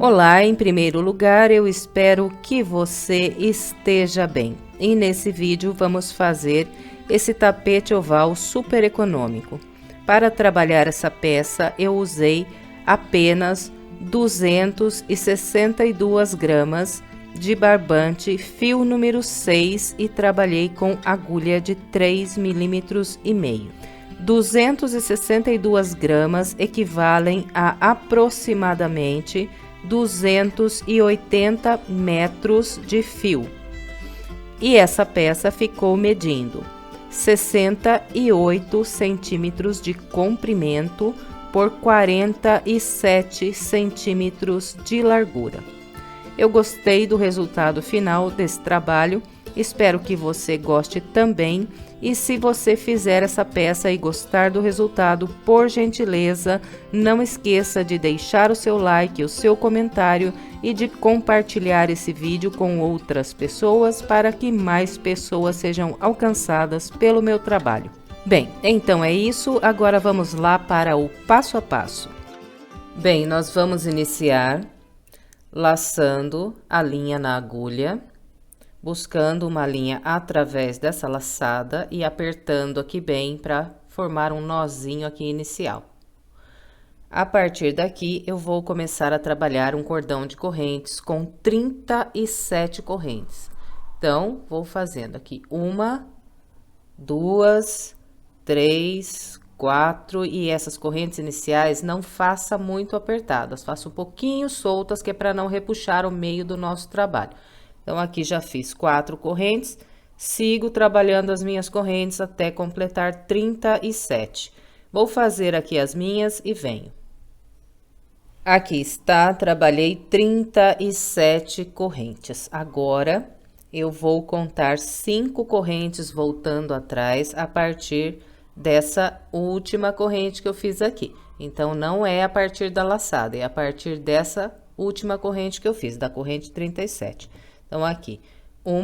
Olá, em primeiro lugar, eu espero que você esteja bem. E nesse vídeo vamos fazer esse tapete oval super econômico. Para trabalhar essa peça, eu usei apenas 262 gramas de barbante fio número 6 e trabalhei com agulha de 3,5 milímetros. 262 gramas equivalem a aproximadamente 280 metros de fio. E essa peça ficou medindo 68 centímetros de comprimento por 47 centímetros de largura. Eu gostei do resultado final desse trabalho, espero que você goste também. E se você fizer essa peça e gostar do resultado, por gentileza, não esqueça de deixar o seu like, o seu comentário e de compartilhar esse vídeo com outras pessoas para que mais pessoas sejam alcançadas pelo meu trabalho. Bem, então é isso, agora vamos lá para o passo a passo. Bem, nós vamos iniciar laçando a linha na agulha, buscando uma linha através dessa laçada e apertando aqui bem para formar um nozinho aqui inicial. A partir daqui, eu vou começar a trabalhar um cordão de correntes com 37 correntes. Então, vou fazendo aqui 1, 2, 3, 4, e essas correntes iniciais não faça muito apertadas, faça um pouquinho soltas, que é para não repuxar o meio do nosso trabalho. Então, aqui já fiz 4 correntes, sigo trabalhando as minhas correntes até completar 37. Vou fazer aqui as minhas e venho. Aqui está, trabalhei 37 correntes. Agora, eu vou contar 5 correntes voltando atrás a partir dessa última corrente que eu fiz aqui. Então, não é a partir da laçada, é a partir dessa última corrente que eu fiz, da corrente 37. Então, aqui, 1,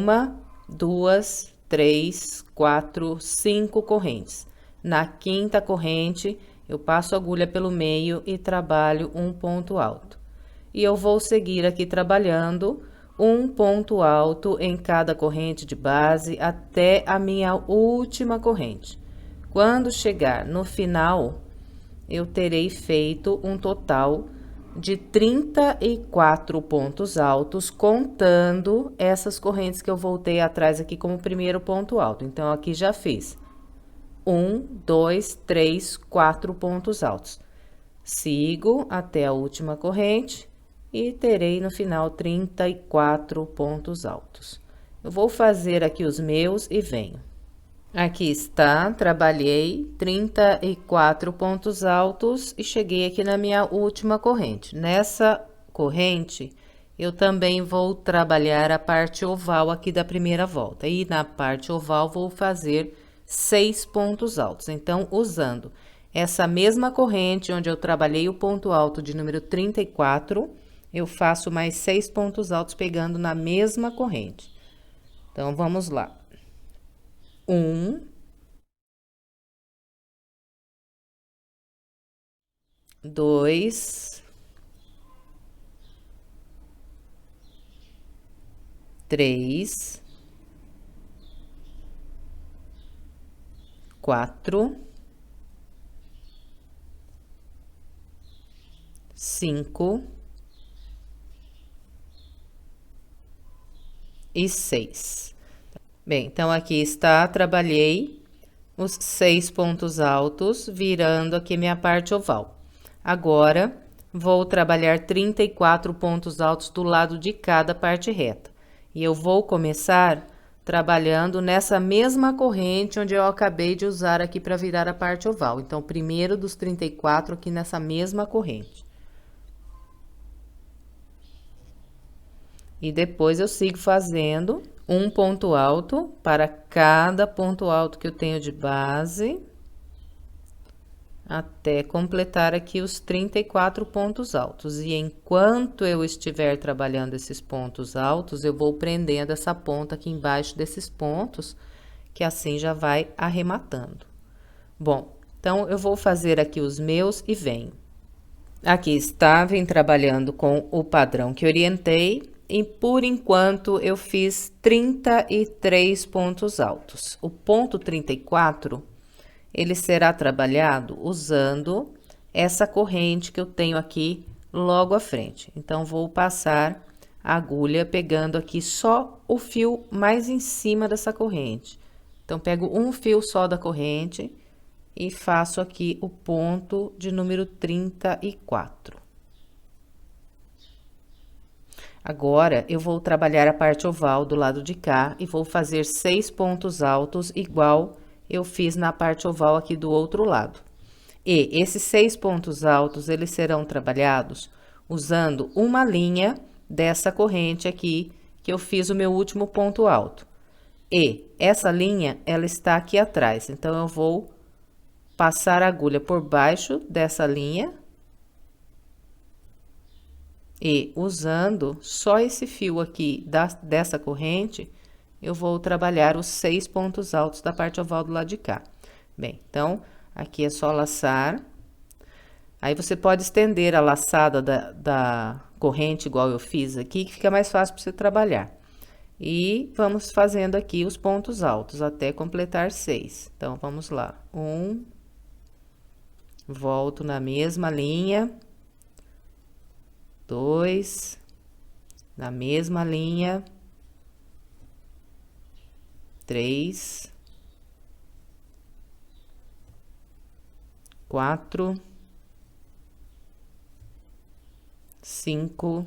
2, 3, 4, 5 correntes. Na quinta corrente, eu passo a agulha pelo meio e trabalho um ponto alto. E eu vou seguir aqui trabalhando um ponto alto em cada corrente de base até a minha última corrente. Quando chegar no final, eu terei feito um total de 34 pontos altos, contando essas correntes que eu voltei atrás aqui como primeiro ponto alto. Então, aqui já fiz 1, 2, 3, 4 pontos altos. Sigo até a última corrente e terei no final 34 pontos altos. Eu vou fazer aqui os meus e venho. Aqui está, trabalhei 34 pontos altos e cheguei aqui na minha última corrente. Nessa corrente, eu também vou trabalhar a parte oval aqui da primeira volta. E na parte oval, vou fazer 6 pontos altos. Então, usando essa mesma corrente onde eu trabalhei o ponto alto de número 34, eu faço mais 6 pontos altos pegando na mesma corrente. Então, vamos lá. 1, 2, 3, 4, 5 e 6. Bem, então, aqui está, trabalhei os 6 pontos altos, virando aqui minha parte oval. Agora, vou trabalhar 34 pontos altos do lado de cada parte reta. E eu vou começar trabalhando nessa mesma corrente onde eu acabei de usar aqui para virar a parte oval. Então, primeiro dos 34 aqui nessa mesma corrente. E depois eu sigo fazendo um ponto alto para cada ponto alto que eu tenho de base, até completar aqui os 34 pontos altos. E enquanto eu estiver trabalhando esses pontos altos, eu vou prendendo essa ponta aqui embaixo desses pontos, que assim já vai arrematando. Bom, então, eu vou fazer aqui os meus e venho. Aqui está, vem trabalhando com o padrão que orientei e por enquanto eu fiz 33 pontos altos. O ponto 34, ele será trabalhado usando essa corrente que eu tenho aqui logo à frente. Então, vou passar a agulha pegando aqui só o fio mais em cima dessa corrente. Então, pego um fio só da corrente e faço aqui o ponto de número 34. Agora, eu vou trabalhar a parte oval do lado de cá e vou fazer 6 pontos altos, igual eu fiz na parte oval aqui do outro lado. E esses 6 pontos altos, eles serão trabalhados usando uma linha dessa corrente aqui, que eu fiz o meu último ponto alto. E essa linha, ela está aqui atrás, então, eu vou passar a agulha por baixo dessa linha. E usando só esse fio aqui dessa corrente, eu vou trabalhar os 6 pontos altos da parte oval do lado de cá. Bem, então, aqui é só laçar. Aí, você pode estender a laçada da corrente, igual eu fiz aqui, que fica mais fácil para você trabalhar. E vamos fazendo aqui os pontos altos, até completar 6. Então, vamos lá. 1, volto na mesma linha. 2, na mesma linha. 3, 4, 5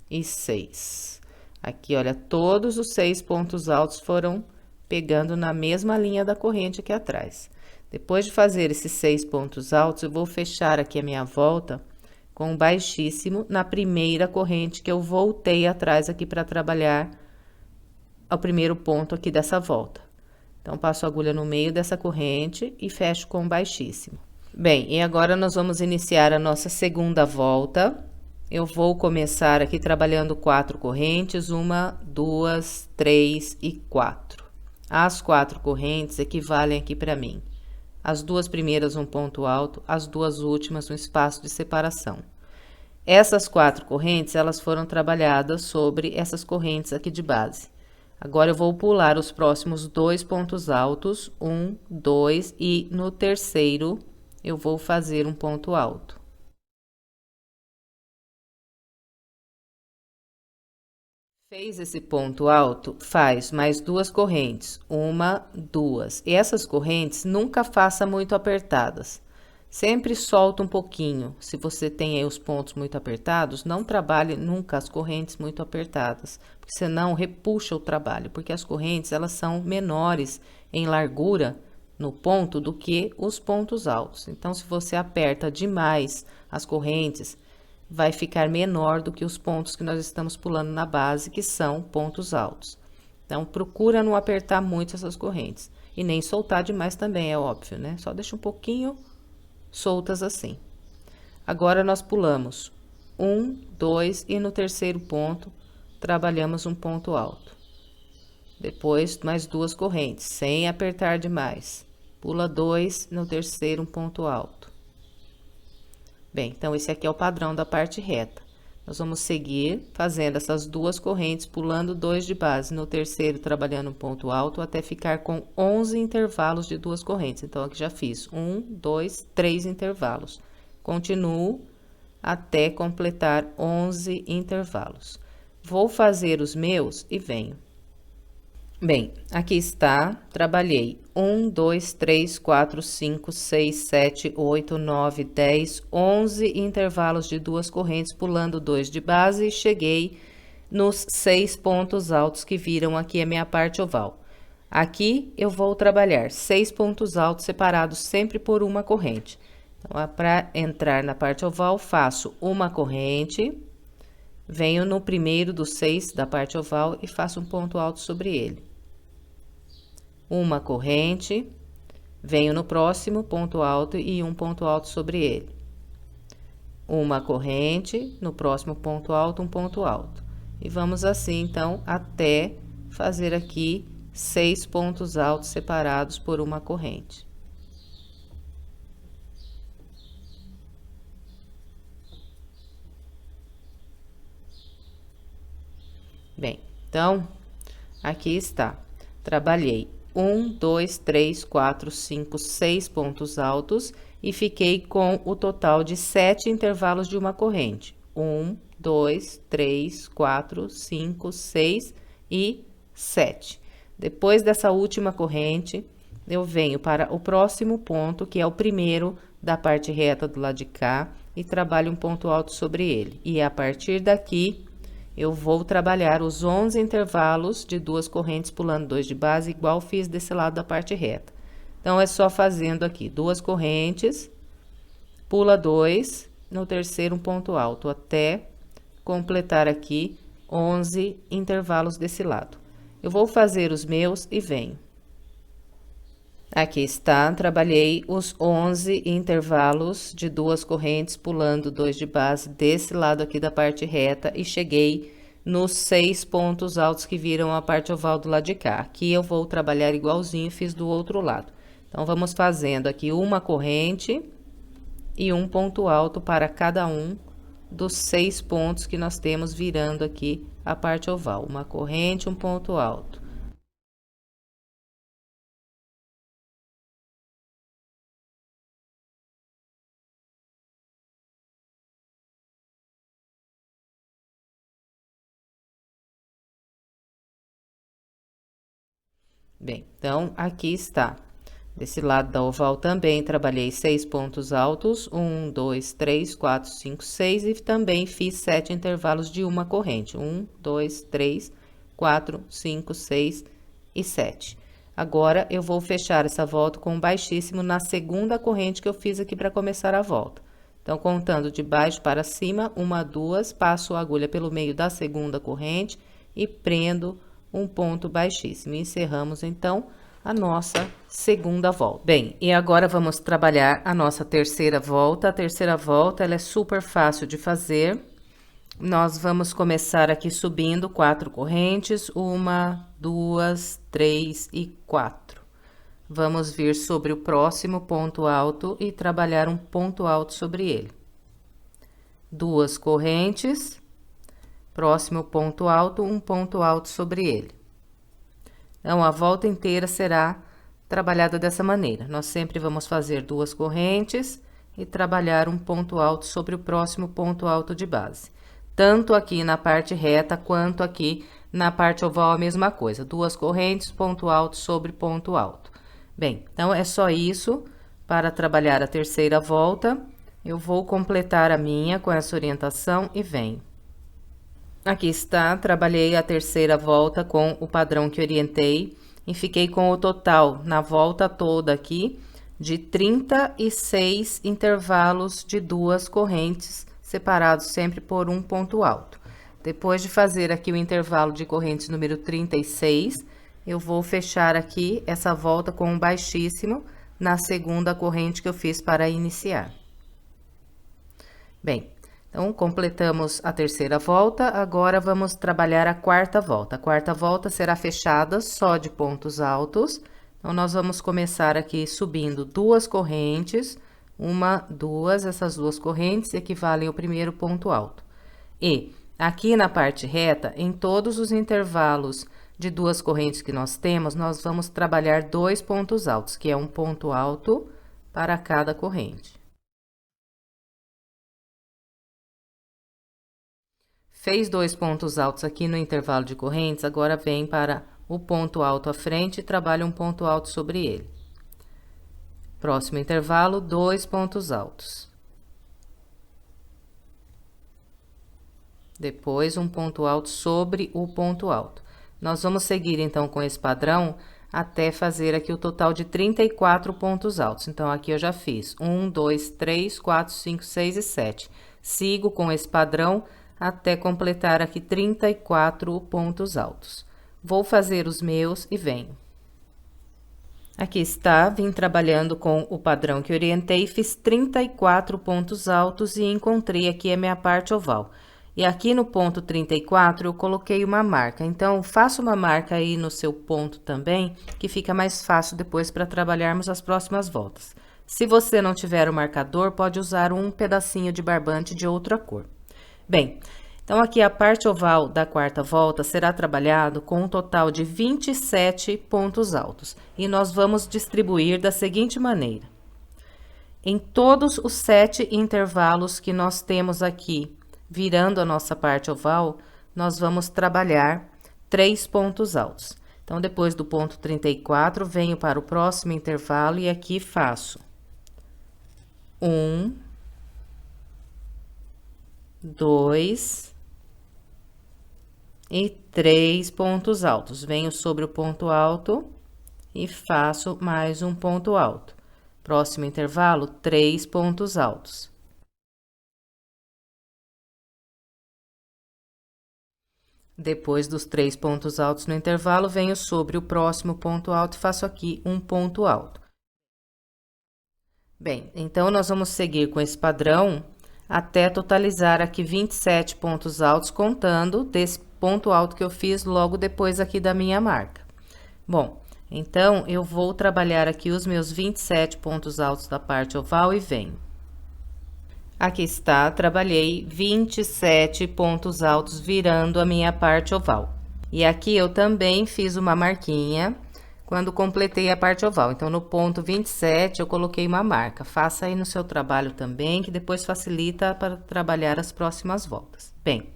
e 6. Aqui, olha, todos os 6 pontos altos foram pegando na mesma linha da corrente aqui atrás. Depois de fazer esses 6 pontos altos, eu vou fechar aqui a minha volta com baixíssimo na primeira corrente que eu voltei atrás aqui para trabalhar o primeiro ponto aqui dessa volta. Então, passo a agulha no meio dessa corrente e fecho com baixíssimo. Bem, e agora nós vamos iniciar a nossa segunda volta. Eu vou começar aqui trabalhando 4 correntes, 1, 2, 3 e 4. As 4 correntes equivalem aqui para mim. As 2 primeiras um ponto alto, as 2 últimas um espaço de separação. Essas 4 correntes, elas foram trabalhadas sobre essas correntes aqui de base. Agora, eu vou pular os próximos 2 pontos altos, 1, 2, e no terceiro, eu vou fazer um ponto alto. Fez esse ponto alto, faz mais 2 correntes, 1, 2. E essas correntes nunca faça muito apertadas. Sempre solta um pouquinho. Se você tem aí os pontos muito apertados, não trabalhe nunca as correntes muito apertadas, porque senão repuxa o trabalho, porque as correntes, elas são menores em largura no ponto do que os pontos altos. Então, se você aperta demais as correntes, vai ficar menor do que os pontos que nós estamos pulando na base, que são pontos altos. Então, procura não apertar muito essas correntes. E nem soltar demais também, é óbvio, né? Só deixa um pouquinho soltas assim. Agora, nós pulamos 1, 2 e no terceiro ponto, trabalhamos um ponto alto. Depois, mais 2 correntes, sem apertar demais. Pula 2, no terceiro, um ponto alto. Bem, então, esse aqui é o padrão da parte reta. Nós vamos seguir fazendo essas 2 correntes, pulando 2 de base. No terceiro, trabalhando um ponto alto, até ficar com 11 intervalos de 2 correntes. Então, aqui já fiz 1, 2, 3 intervalos. Continuo até completar 11 intervalos. Vou fazer os meus e venho. Bem, aqui está, trabalhei 1, 2, 3, 4, 5, 6, 7, 8, 9, 10, 11 intervalos de 2 correntes, pulando 2 de base e cheguei nos 6 pontos altos que viram aqui a minha parte oval. Aqui eu vou trabalhar 6 pontos altos separados sempre por uma corrente. Então, para entrar na parte oval, faço uma corrente, venho no primeiro dos 6 da parte oval e faço um ponto alto sobre ele. Uma corrente, venho no próximo ponto alto e um ponto alto sobre ele. Uma corrente, no próximo ponto alto, um ponto alto. E vamos assim, então, até fazer aqui 6 pontos altos separados por uma corrente. Bem, então, aqui está. Trabalhei 1, 2, 3, 4, 5, 6 pontos altos e fiquei com o total de 7 intervalos de uma corrente. 1, 2, 3, 4, 5, 6 e 7. Depois dessa última corrente, eu venho para o próximo ponto, que é o primeiro da parte reta do lado de cá, e trabalho um ponto alto sobre ele. E a partir daqui, eu vou trabalhar os 11 intervalos de duas correntes pulando 2 de base, igual fiz desse lado da parte reta. Então, é só fazendo aqui duas correntes, pula 2, no terceiro um ponto alto, até completar aqui 11 intervalos desse lado. Eu vou fazer os meus e venho. Aqui está, trabalhei os 11 intervalos de duas correntes pulando 2 de base desse lado aqui da parte reta e cheguei nos 6 pontos altos que viram a parte oval do lado de cá. Aqui eu vou trabalhar igualzinho fiz do outro lado. Então, vamos fazendo aqui uma corrente e um ponto alto para cada um dos 6 pontos que nós temos virando aqui a parte oval. Uma corrente, um ponto alto. Bem, então, aqui está. Desse lado da oval também trabalhei 6 pontos altos, 1, 2, 3, 4, 5, 6, e também fiz 7 intervalos de uma corrente, 1, 2, 3, 4, 5, 6 e 7. Agora, eu vou fechar essa volta com um baixíssimo na segunda corrente que eu fiz aqui para começar a volta. Então, contando de baixo para cima, 1, 2, passo a agulha pelo meio da segunda corrente e prendo um ponto baixíssimo. Encerramos, então, a nossa segunda volta. Bem, e agora vamos trabalhar a nossa terceira volta. A terceira volta, ela é super fácil de fazer. Nós vamos começar aqui subindo 4 correntes, 1, 2, 3 e 4. Vamos vir sobre o próximo ponto alto e trabalhar um ponto alto sobre ele. 2 correntes, próximo ponto alto, um ponto alto sobre ele. Então, a volta inteira será trabalhada dessa maneira. Nós sempre vamos fazer 2 correntes e trabalhar um ponto alto sobre o próximo ponto alto de base. Tanto aqui na parte reta, quanto aqui na parte oval, a mesma coisa. 2 correntes, ponto alto sobre ponto alto. Bem, então, é só isso para trabalhar a terceira volta. Eu vou completar a minha com essa orientação e venho. Aqui está, trabalhei a terceira volta com o padrão que orientei e fiquei com o total na volta toda aqui de 36 intervalos de duas correntes, separados sempre por um ponto alto. Depois de fazer aqui o intervalo de correntes número 36, eu vou fechar aqui essa volta com um baixíssimo na segunda corrente que eu fiz para iniciar. Bem, então, completamos a terceira volta, agora vamos trabalhar a quarta volta. A quarta volta será fechada só de pontos altos. Então, nós vamos começar aqui subindo 2 correntes, 1, 2, essas 2 correntes equivalem ao primeiro ponto alto. E aqui na parte reta, em todos os intervalos de 2 correntes que nós temos, nós vamos trabalhar 2 pontos altos, que é um ponto alto para cada corrente. Fez 2 pontos altos aqui no intervalo de correntes, agora vem para o ponto alto à frente e trabalha um ponto alto sobre ele. Próximo intervalo, 2 pontos altos. Depois, um ponto alto sobre o ponto alto. Nós vamos seguir, então, com esse padrão até fazer aqui o total de 34 pontos altos. Então, aqui eu já fiz 1, 2, 3, 4, 5, 6 e 7. Sigo com esse padrão até completar aqui 34 pontos altos. Vou fazer os meus e venho. Aqui está, vim trabalhando com o padrão que orientei, fiz 34 pontos altos e encontrei aqui a minha parte oval. E aqui no ponto 34 eu coloquei uma marca, então faça uma marca aí no seu ponto também, que fica mais fácil depois para trabalharmos as próximas voltas. Se você não tiver o marcador, pode usar um pedacinho de barbante de outra cor. Bem, Então, aqui a parte oval da quarta volta será trabalhado com um total de 27 pontos altos. E nós vamos distribuir da seguinte maneira. Em todos os 7 intervalos que nós temos aqui, virando a nossa parte oval, nós vamos trabalhar 3 pontos altos. Então, depois do ponto 34, venho para o próximo intervalo e aqui faço 1, 2 e 3 pontos altos. Venho sobre o ponto alto e faço mais um ponto alto. Próximo intervalo, 3 pontos altos. Depois dos 3 pontos altos no intervalo, venho sobre o próximo ponto alto e faço aqui um ponto alto. Bem, então, nós vamos seguir com esse padrão até totalizar aqui 27 pontos altos, contando desse ponto alto que eu fiz logo depois aqui da minha marca. Bom, então, eu vou trabalhar aqui os meus 27 pontos altos da parte oval e venho. Aqui está, trabalhei 27 pontos altos virando a minha parte oval. E aqui eu também fiz uma marquinha quando completei a parte oval. Então, no ponto 27, eu coloquei uma marca. Faça aí no seu trabalho também, que depois facilita para trabalhar as próximas voltas. Bem,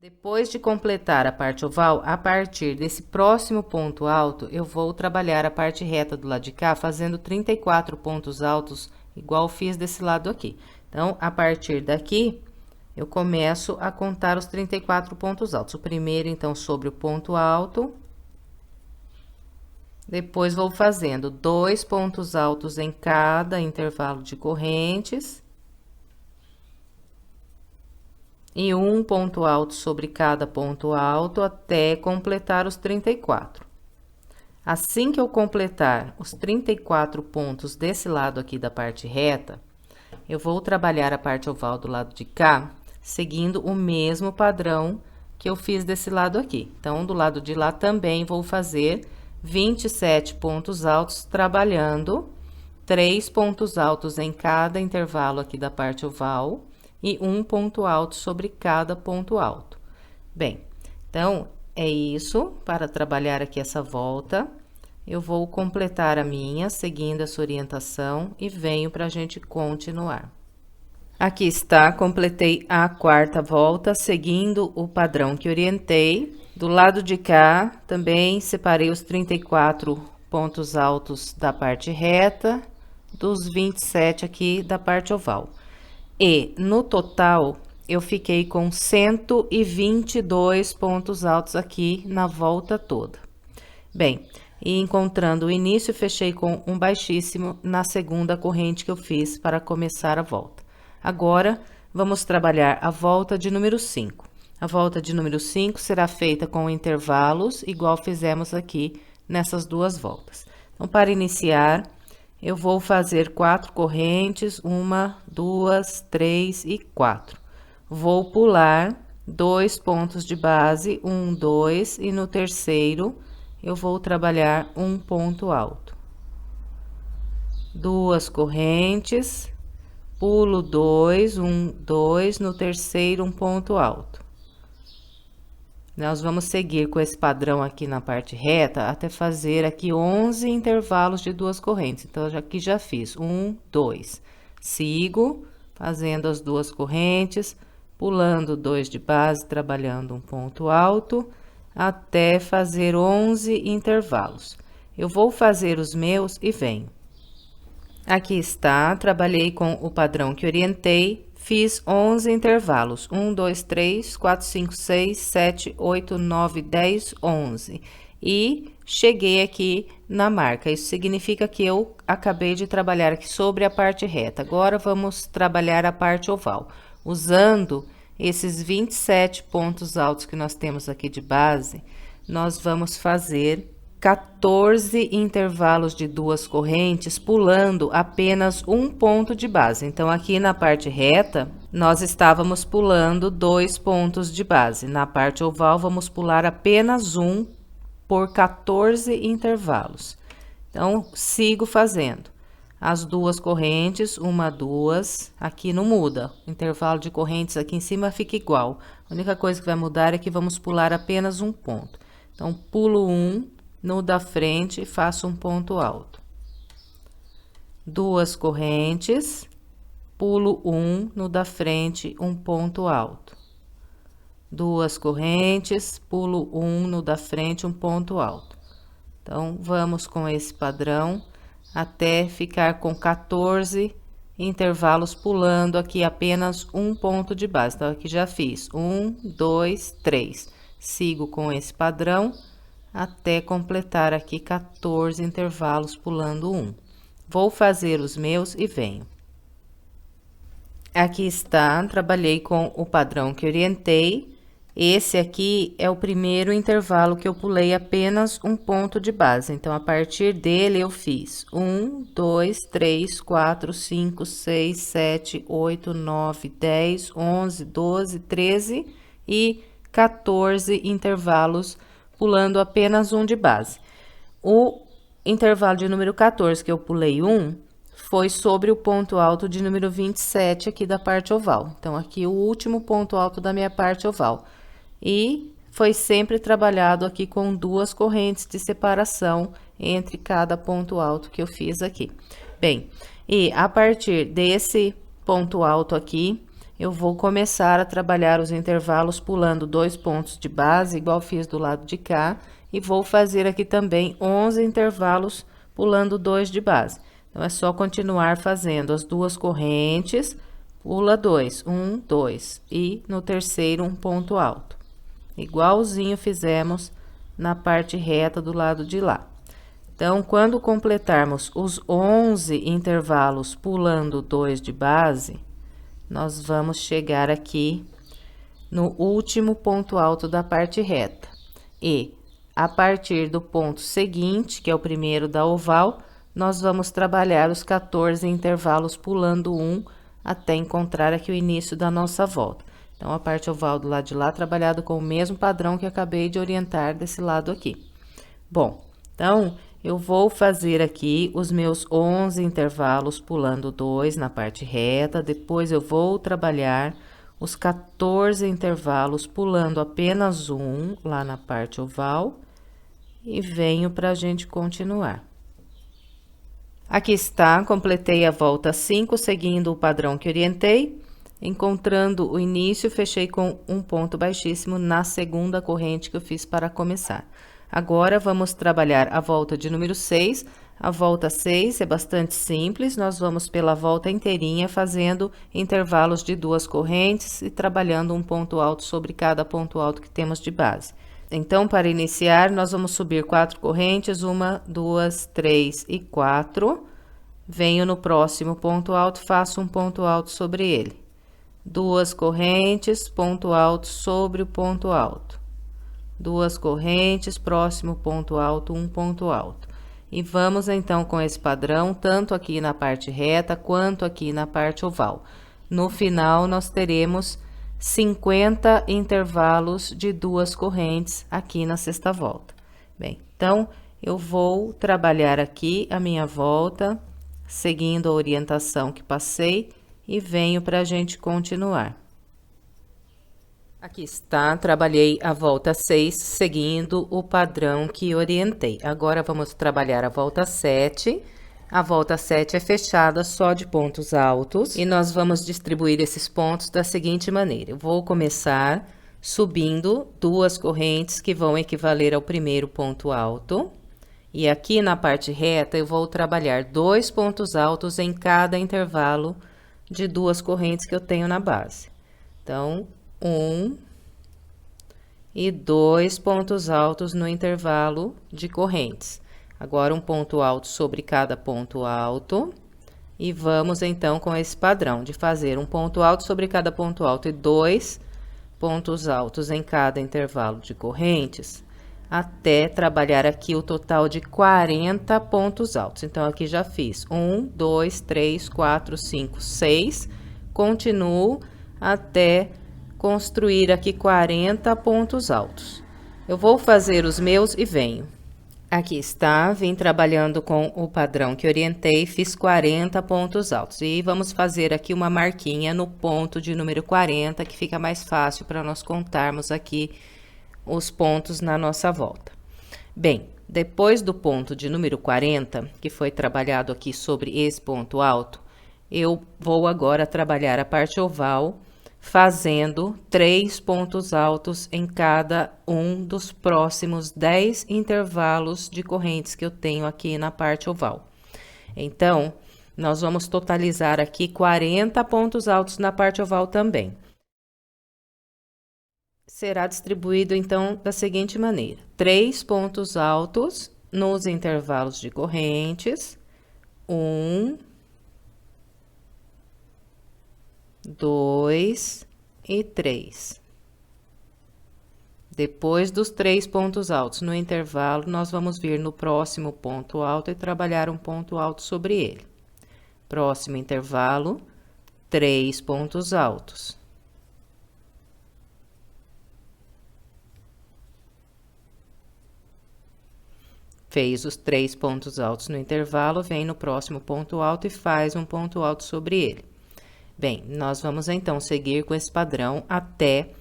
depois de completar a parte oval, a partir desse próximo ponto alto, eu vou trabalhar a parte reta do lado de cá, fazendo 34 pontos altos, igual fiz desse lado aqui. Então, a partir daqui, eu começo a contar os 34 pontos altos. O primeiro, então, sobre o ponto alto. Depois, vou fazendo 2 pontos altos em cada intervalo de correntes. E um ponto alto sobre cada ponto alto até completar os 34. Assim que eu completar os 34 pontos desse lado aqui da parte reta, eu vou trabalhar a parte oval do lado de cá, seguindo o mesmo padrão que eu fiz desse lado aqui. Então, do lado de lá também vou fazer 27 pontos altos, trabalhando 3 pontos altos em cada intervalo aqui da parte oval e um ponto alto sobre cada ponto alto. Bem, então, é isso para trabalhar aqui essa volta. Eu vou completar a minha, seguindo essa orientação, e venho para a gente continuar. Aqui está, completei a quarta volta, seguindo o padrão que orientei. Do lado de cá, também separei os 34 pontos altos da parte reta, dos 27 aqui da parte oval. E, no total, eu fiquei com 122 pontos altos aqui na volta toda. Bem, e encontrando o início, fechei com um baixíssimo na segunda corrente que eu fiz para começar a volta. Agora, vamos trabalhar a volta de número 5. A volta de número 5 será feita com intervalos, igual fizemos aqui nessas duas voltas. Então, para iniciar, eu vou fazer 4 correntes, 1, 2, 3 e 4. Vou pular 2 pontos de base, 1, 2, e no terceiro, eu vou trabalhar um ponto alto. 2 correntes, pulo 2, 1, 2, no terceiro, um ponto alto. Nós vamos seguir com esse padrão aqui na parte reta, até fazer aqui 11 intervalos de 2 correntes. Então, aqui já fiz 1, 2. Sigo fazendo as 2 correntes, pulando 2 de base, trabalhando um ponto alto, até fazer 11 intervalos. Eu vou fazer os meus e venho. Aqui está, trabalhei com o padrão que orientei. Fiz 11 intervalos, 1, 2, 3, 4, 5, 6, 7, 8, 9, 10, 11. E cheguei aqui na marca. Isso significa que eu acabei de trabalhar aqui sobre a parte reta. Agora, vamos trabalhar a parte oval. Usando esses 27 pontos altos que nós temos aqui de base, nós vamos fazer 14 intervalos de 2 correntes, pulando apenas um ponto de base. Então, aqui na parte reta, nós estávamos pulando 2 pontos de base. Na parte oval, vamos pular apenas um por 14 intervalos. Então, sigo fazendo as duas correntes, uma, duas, aqui não muda, o intervalo de correntes aqui em cima fica igual. A única coisa que vai mudar é que vamos pular apenas um ponto. Então, pulo um no da frente e faço um ponto alto. Duas correntes, pulo um no da frente, um ponto alto. Duas correntes, pulo um no da frente, um ponto alto. Então, vamos com esse padrão até ficar com 14 intervalos pulando aqui apenas um ponto de base. Então, aqui já fiz 1, 2, 3. Sigo com esse padrão até completar aqui 14 intervalos pulando um. Vou fazer os meus e venho. Aqui está, trabalhei com o padrão que orientei. Esse aqui é o primeiro intervalo que eu pulei apenas um ponto de base. Então, a partir dele, eu fiz 1, 2, 3, 4, 5, 6, 7, 8, 9, 10, 11, 12, 13 e 14 intervalos pulando apenas um de base. O intervalo de número 14, que eu pulei um, foi sobre o ponto alto de número 27 aqui da parte oval. Então, aqui o último ponto alto da minha parte oval. E foi sempre trabalhado aqui com duas correntes de separação entre cada ponto alto que eu fiz aqui. Bem, e a partir desse ponto alto aqui, eu vou começar a trabalhar os intervalos pulando 2 pontos de base, igual fiz do lado de cá, e vou fazer aqui também 11 intervalos pulando 2 de base. Então, é só continuar fazendo as duas correntes, pula 2, 1, 2, e no terceiro um ponto alto. Igualzinho fizemos na parte reta do lado de lá. Então, quando completarmos os 11 intervalos pulando 2 de base, nós vamos chegar aqui no último ponto alto da parte reta. E, a partir do ponto seguinte, que é o primeiro da oval, nós vamos trabalhar os 14 intervalos pulando um até encontrar aqui o início da nossa volta. Então, a parte oval do lado de lá, trabalhado com o mesmo padrão que acabei de orientar desse lado aqui. Bom, então, eu vou fazer aqui os meus 11 intervalos pulando 2 na parte reta, depois eu vou trabalhar os 14 intervalos pulando apenas um lá na parte oval e venho para a gente continuar. Aqui está, completei a volta 5, seguindo o padrão que orientei. Encontrando o início, fechei com um ponto baixíssimo na segunda corrente que eu fiz para começar. Agora, vamos trabalhar a volta de número 6. A volta 6 é bastante simples, nós vamos pela volta inteirinha, fazendo intervalos de duas correntes e trabalhando um ponto alto sobre cada ponto alto que temos de base. Então, para iniciar, nós vamos subir 4 correntes, 1, 2, 3 e 4. Venho no próximo ponto alto, faço um ponto alto sobre ele. Duas correntes, ponto alto sobre o ponto alto. Duas correntes, próximo ponto alto, um ponto alto. E vamos então com esse padrão, tanto aqui na parte reta, quanto aqui na parte oval. No final, nós teremos 50 intervalos de duas correntes aqui na sexta volta. Bem, então, eu vou trabalhar aqui a minha volta, seguindo a orientação que passei, e venho para a gente continuar. Aqui está, trabalhei a volta 6, seguindo o padrão que orientei. Agora, vamos trabalhar a volta 7. A volta 7 é fechada só de pontos altos, e nós vamos distribuir esses pontos da seguinte maneira. Eu vou começar subindo duas correntes que vão equivaler ao primeiro ponto alto. E aqui na parte reta, eu vou trabalhar 2 pontos altos em cada intervalo de duas correntes que eu tenho na base. Então, 1 e 2 pontos altos no intervalo de correntes. Agora, um ponto alto sobre cada ponto alto. E vamos, então, com esse padrão de fazer um ponto alto sobre cada ponto alto e 2 pontos altos em cada intervalo de correntes, até trabalhar aqui o total de 40 pontos altos. Então, aqui já fiz 1, 2, 3, 4, 5, 6. Continuo até construir aqui 40 pontos altos. Eu vou fazer os meus e venho. Aqui está, vim trabalhando com o padrão que orientei, fiz 40 pontos altos. E vamos fazer aqui uma marquinha no ponto de número 40, que fica mais fácil para nós contarmos aqui os pontos na nossa volta. Bem, depois do ponto de número 40, que foi trabalhado aqui sobre esse ponto alto, eu vou agora trabalhar a parte oval, fazendo 3 pontos altos em cada um dos próximos 10 intervalos de correntes que eu tenho aqui na parte oval. Então, nós vamos totalizar aqui 40 pontos altos na parte oval também. Será distribuído, então, da seguinte maneira: 3 pontos altos nos intervalos de correntes, 1, 2 e 3. Depois dos 3 pontos altos no intervalo, nós vamos vir no próximo ponto alto e trabalhar um ponto alto sobre ele. Próximo intervalo, 3 pontos altos. Fez os 3 pontos altos no intervalo, vem no próximo ponto alto e faz um ponto alto sobre ele. Bem, nós vamos então seguir com esse padrão até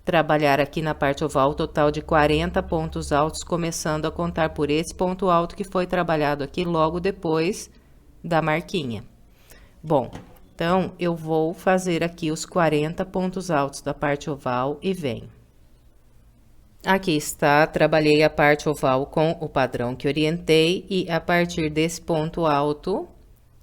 trabalhar aqui na parte oval o total de 40 pontos altos, começando a contar por esse ponto alto que foi trabalhado aqui logo depois da marquinha. Bom, então, eu vou fazer aqui os 40 pontos altos da parte oval e venho. Aqui está, trabalhei a parte oval com o padrão que orientei e a partir desse ponto alto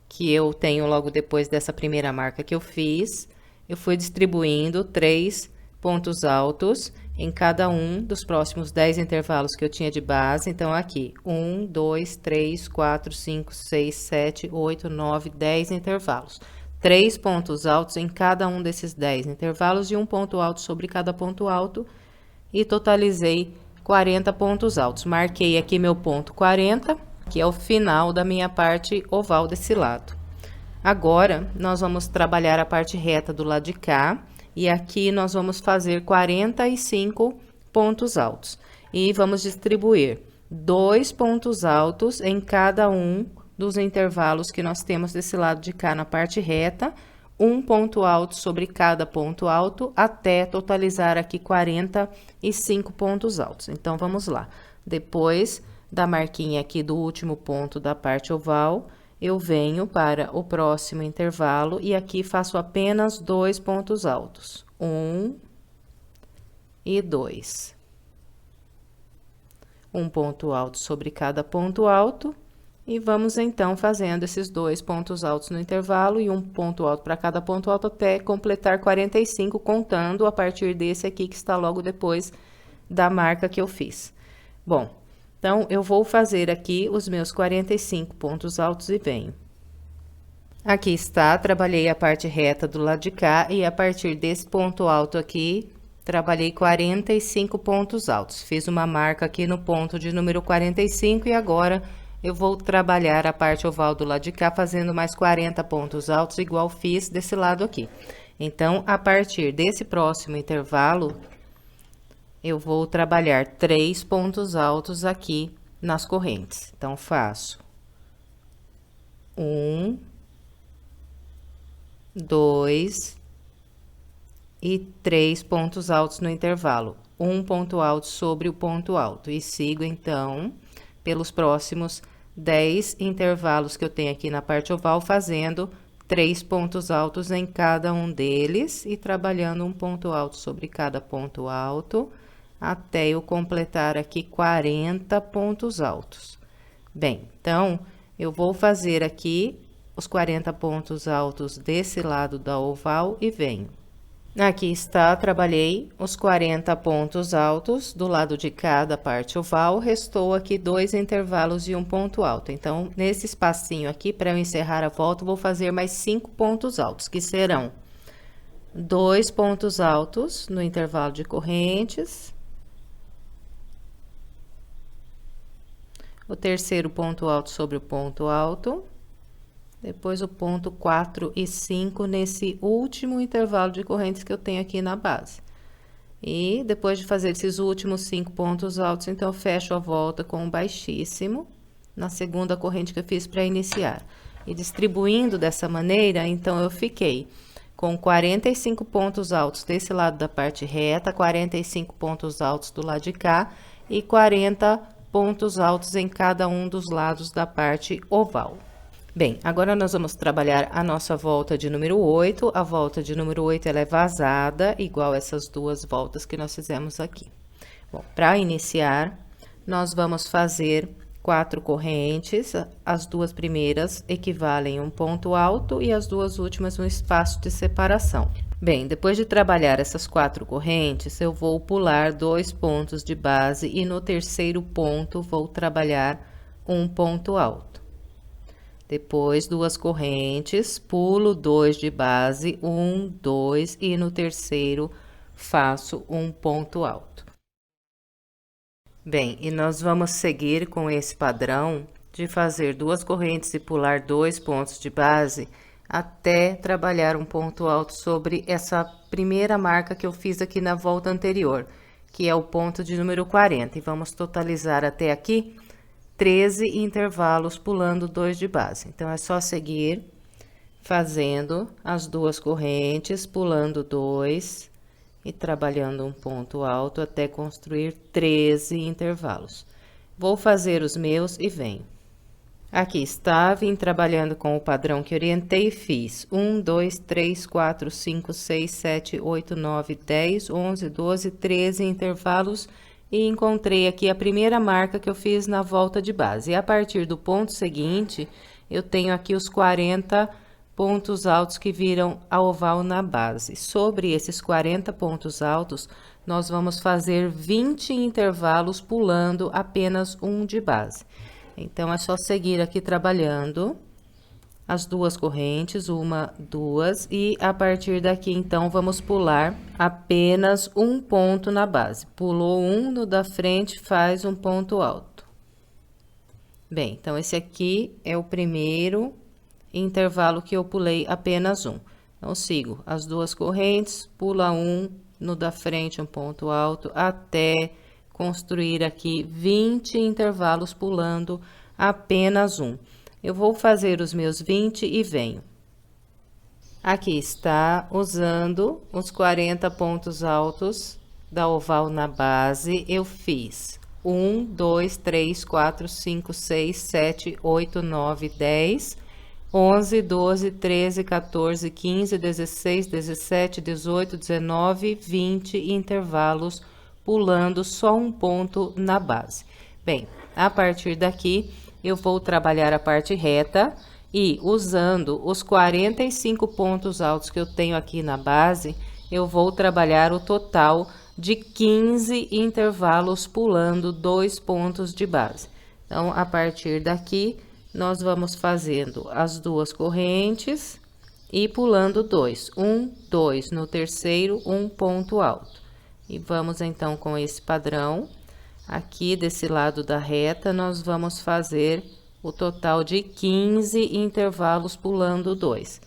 que eu tenho logo depois dessa primeira marca que eu fiz, eu fui distribuindo 3 pontos altos em cada um dos próximos 10 intervalos que eu tinha de base. Então, aqui, 1, 2, 3, 4, 5, 6, 7, 8, 9, 10 intervalos. 3 pontos altos em cada um desses 10 intervalos e um ponto alto sobre cada ponto alto. E totalizei 40 pontos altos. Marquei aqui meu ponto 40, que é o final da minha parte oval desse lado. Agora, nós vamos trabalhar a parte reta do lado de cá, e aqui nós vamos fazer 45 pontos altos. E vamos distribuir 2 pontos altos em cada um dos intervalos que nós temos desse lado de cá na parte reta, um ponto alto sobre cada ponto alto, até totalizar aqui 45 pontos altos. Então, vamos lá. Depois da marquinha aqui do último ponto da parte oval, eu venho para o próximo intervalo e aqui faço apenas 2 pontos altos. 1 e 2. Um ponto alto sobre cada ponto alto. E vamos, então, fazendo esses 2 pontos altos no intervalo e um ponto alto para cada ponto alto até completar 45, contando a partir desse aqui que está logo depois da marca que eu fiz. Bom, então, eu vou fazer aqui os meus 45 pontos altos e venho. Aqui está, trabalhei a parte reta do lado de cá e a partir desse ponto alto aqui, trabalhei 45 pontos altos. Fiz uma marca aqui no ponto de número 45 e agora eu vou trabalhar a parte oval do lado de cá, fazendo mais 40 pontos altos, igual fiz desse lado aqui. Então, a partir desse próximo intervalo, eu vou trabalhar 3 pontos altos aqui nas correntes. Então, faço 1, 2 e 3 pontos altos no intervalo. Um ponto alto sobre o ponto alto. E sigo, então, pelos próximos 10 intervalos que eu tenho aqui na parte oval, fazendo 3 pontos altos em cada um deles e trabalhando um ponto alto sobre cada ponto alto, até eu completar aqui 40 pontos altos. Bem, então, eu vou fazer aqui os 40 pontos altos desse lado da oval e venho. Aqui está, trabalhei os 40 pontos altos do lado de cá da parte oval, restou aqui 2 intervalos e um ponto alto. Então, nesse espacinho aqui, para eu encerrar a volta, vou fazer mais 5 pontos altos, que serão 2 pontos altos no intervalo de correntes. O terceiro ponto alto sobre o ponto alto. Depois o ponto 4 e 5 nesse último intervalo de correntes que eu tenho aqui na base. E depois de fazer esses últimos 5 pontos altos, então eu fecho a volta com um baixíssimo na segunda corrente que eu fiz para iniciar. E distribuindo dessa maneira, então eu fiquei com 45 pontos altos desse lado da parte reta, 45 pontos altos do lado de cá e 40 pontos altos em cada um dos lados da parte oval. Bem, agora nós vamos trabalhar a nossa volta de número 8. A volta de número 8, ela é vazada, igual essas duas voltas que nós fizemos aqui. Bom, para iniciar, nós vamos fazer 4 correntes. As duas primeiras equivalem a um ponto alto e as duas últimas um espaço de separação. Bem, depois de trabalhar essas 4 correntes, eu vou pular 2 pontos de base e no terceiro ponto vou trabalhar um ponto alto. Depois, 2 correntes, pulo 2 de base, 1, 2, e no terceiro faço um ponto alto. Bem, e nós vamos seguir com esse padrão de fazer 2 correntes e pular 2 pontos de base até trabalhar um ponto alto sobre essa primeira marca que eu fiz aqui na volta anterior, que é o ponto de número 40. E vamos totalizar até aqui 13 intervalos pulando 2 de base. Então, é só seguir fazendo as 2 correntes, pulando 2 e trabalhando um ponto alto até construir 13 intervalos. Vou fazer os meus e venho. Aqui está, vim trabalhando com o padrão que orientei e fiz 1, 2, 3, 4, 5, 6, 7, 8, 9, 10, 11, 12, 13 intervalos e encontrei aqui a primeira marca que eu fiz na volta de base. E a partir do ponto seguinte, eu tenho aqui os 40 pontos altos que viram a oval na base. Sobre esses 40 pontos altos, nós vamos fazer 20 intervalos pulando apenas um de base. Então, é só seguir aqui trabalhando as 2 correntes, 1, 2, e a partir daqui, então, vamos pular apenas um ponto na base. Pulou um no da frente, faz um ponto alto. Bem, então, esse aqui é o primeiro intervalo que eu pulei apenas um. Então, sigo as 2 correntes, pula um no da frente, um ponto alto, até construir aqui 20 intervalos pulando apenas um. Eu vou fazer os meus 20 e venho. Aqui está, usando os 40 pontos altos da oval na base, eu fiz 1, 2, 3, 4, 5, 6, 7, 8, 9, 10, 11, 12, 13, 14, 15, 16, 17, 18, 19, 20 intervalos pulando só um ponto na base. Bem, a partir daqui, eu vou trabalhar a parte reta e usando os 45 pontos altos que eu tenho aqui na base, eu vou trabalhar o total de 15 intervalos pulando 2 pontos de base. Então, a partir daqui, nós vamos fazendo as 2 correntes e pulando 2. 1, 2, no terceiro, um ponto alto. E vamos, então, com esse padrão. Aqui desse lado da reta, nós vamos fazer o total de 15 intervalos pulando 2.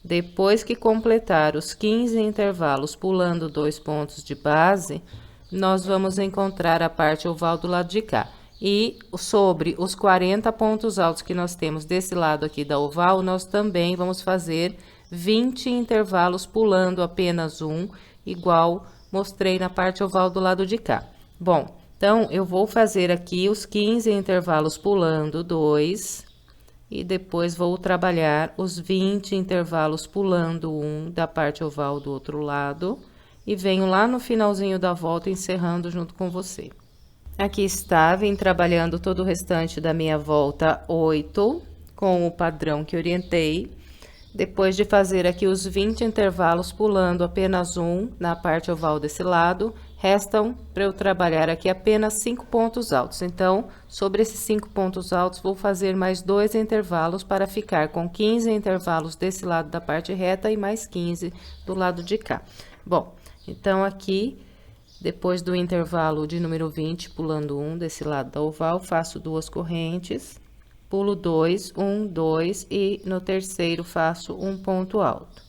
Depois que completar os 15 intervalos pulando 2 pontos de base, nós vamos encontrar a parte oval do lado de cá. E sobre os 40 pontos altos que nós temos desse lado aqui da oval, nós também vamos fazer 20 intervalos pulando apenas um, igual mostrei na parte oval do lado de cá. Bom, então, eu vou fazer aqui os 15 intervalos pulando 2 e depois vou trabalhar os 20 intervalos pulando 1 da parte oval do outro lado e venho lá no finalzinho da volta encerrando junto com você. Aqui está, vim trabalhando todo o restante da minha volta 8 com o padrão que orientei. Depois de fazer aqui os 20 intervalos pulando apenas um na parte oval desse lado, restam para eu trabalhar aqui apenas 5 pontos altos. Então, sobre esses 5 pontos altos, vou fazer mais 2 intervalos para ficar com 15 intervalos desse lado da parte reta e mais 15 do lado de cá. Bom, então aqui, depois do intervalo de número 20, pulando um desse lado da oval, faço 2 correntes. Pulo 2, 1, 2 e no terceiro faço um ponto alto.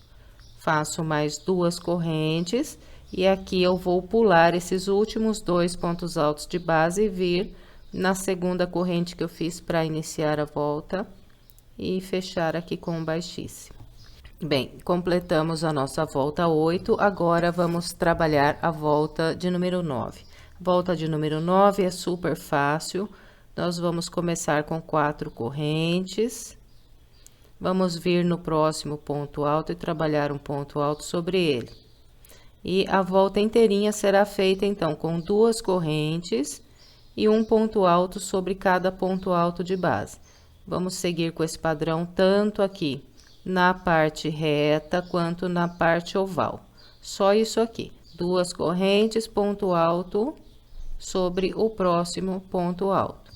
Faço mais 2 correntes E aqui eu vou pular esses últimos 2 pontos altos de base e vir na segunda corrente que eu fiz para iniciar a volta e fechar aqui com um baixíssimo. Bem, completamos a nossa volta 8, agora vamos trabalhar a volta de número 9. Volta de número 9 é super fácil, nós vamos começar com 4 correntes, vamos vir no próximo ponto alto e trabalhar um ponto alto sobre ele. E a volta inteirinha será feita, então, com 2 correntes e um ponto alto sobre cada ponto alto de base. Vamos seguir com esse padrão tanto aqui na parte reta quanto na parte oval. Só isso aqui, 2 correntes, ponto alto sobre o próximo ponto alto.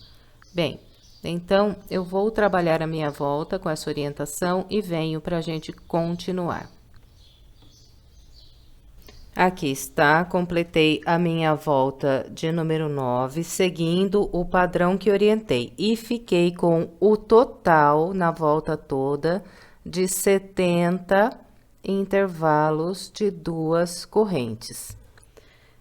Bem, então, eu vou trabalhar a minha volta com essa orientação e venho para a gente continuar. Aqui está, completei a minha volta de número 9, seguindo o padrão que orientei. E fiquei com o total, na volta toda, de 70 intervalos de 2 correntes.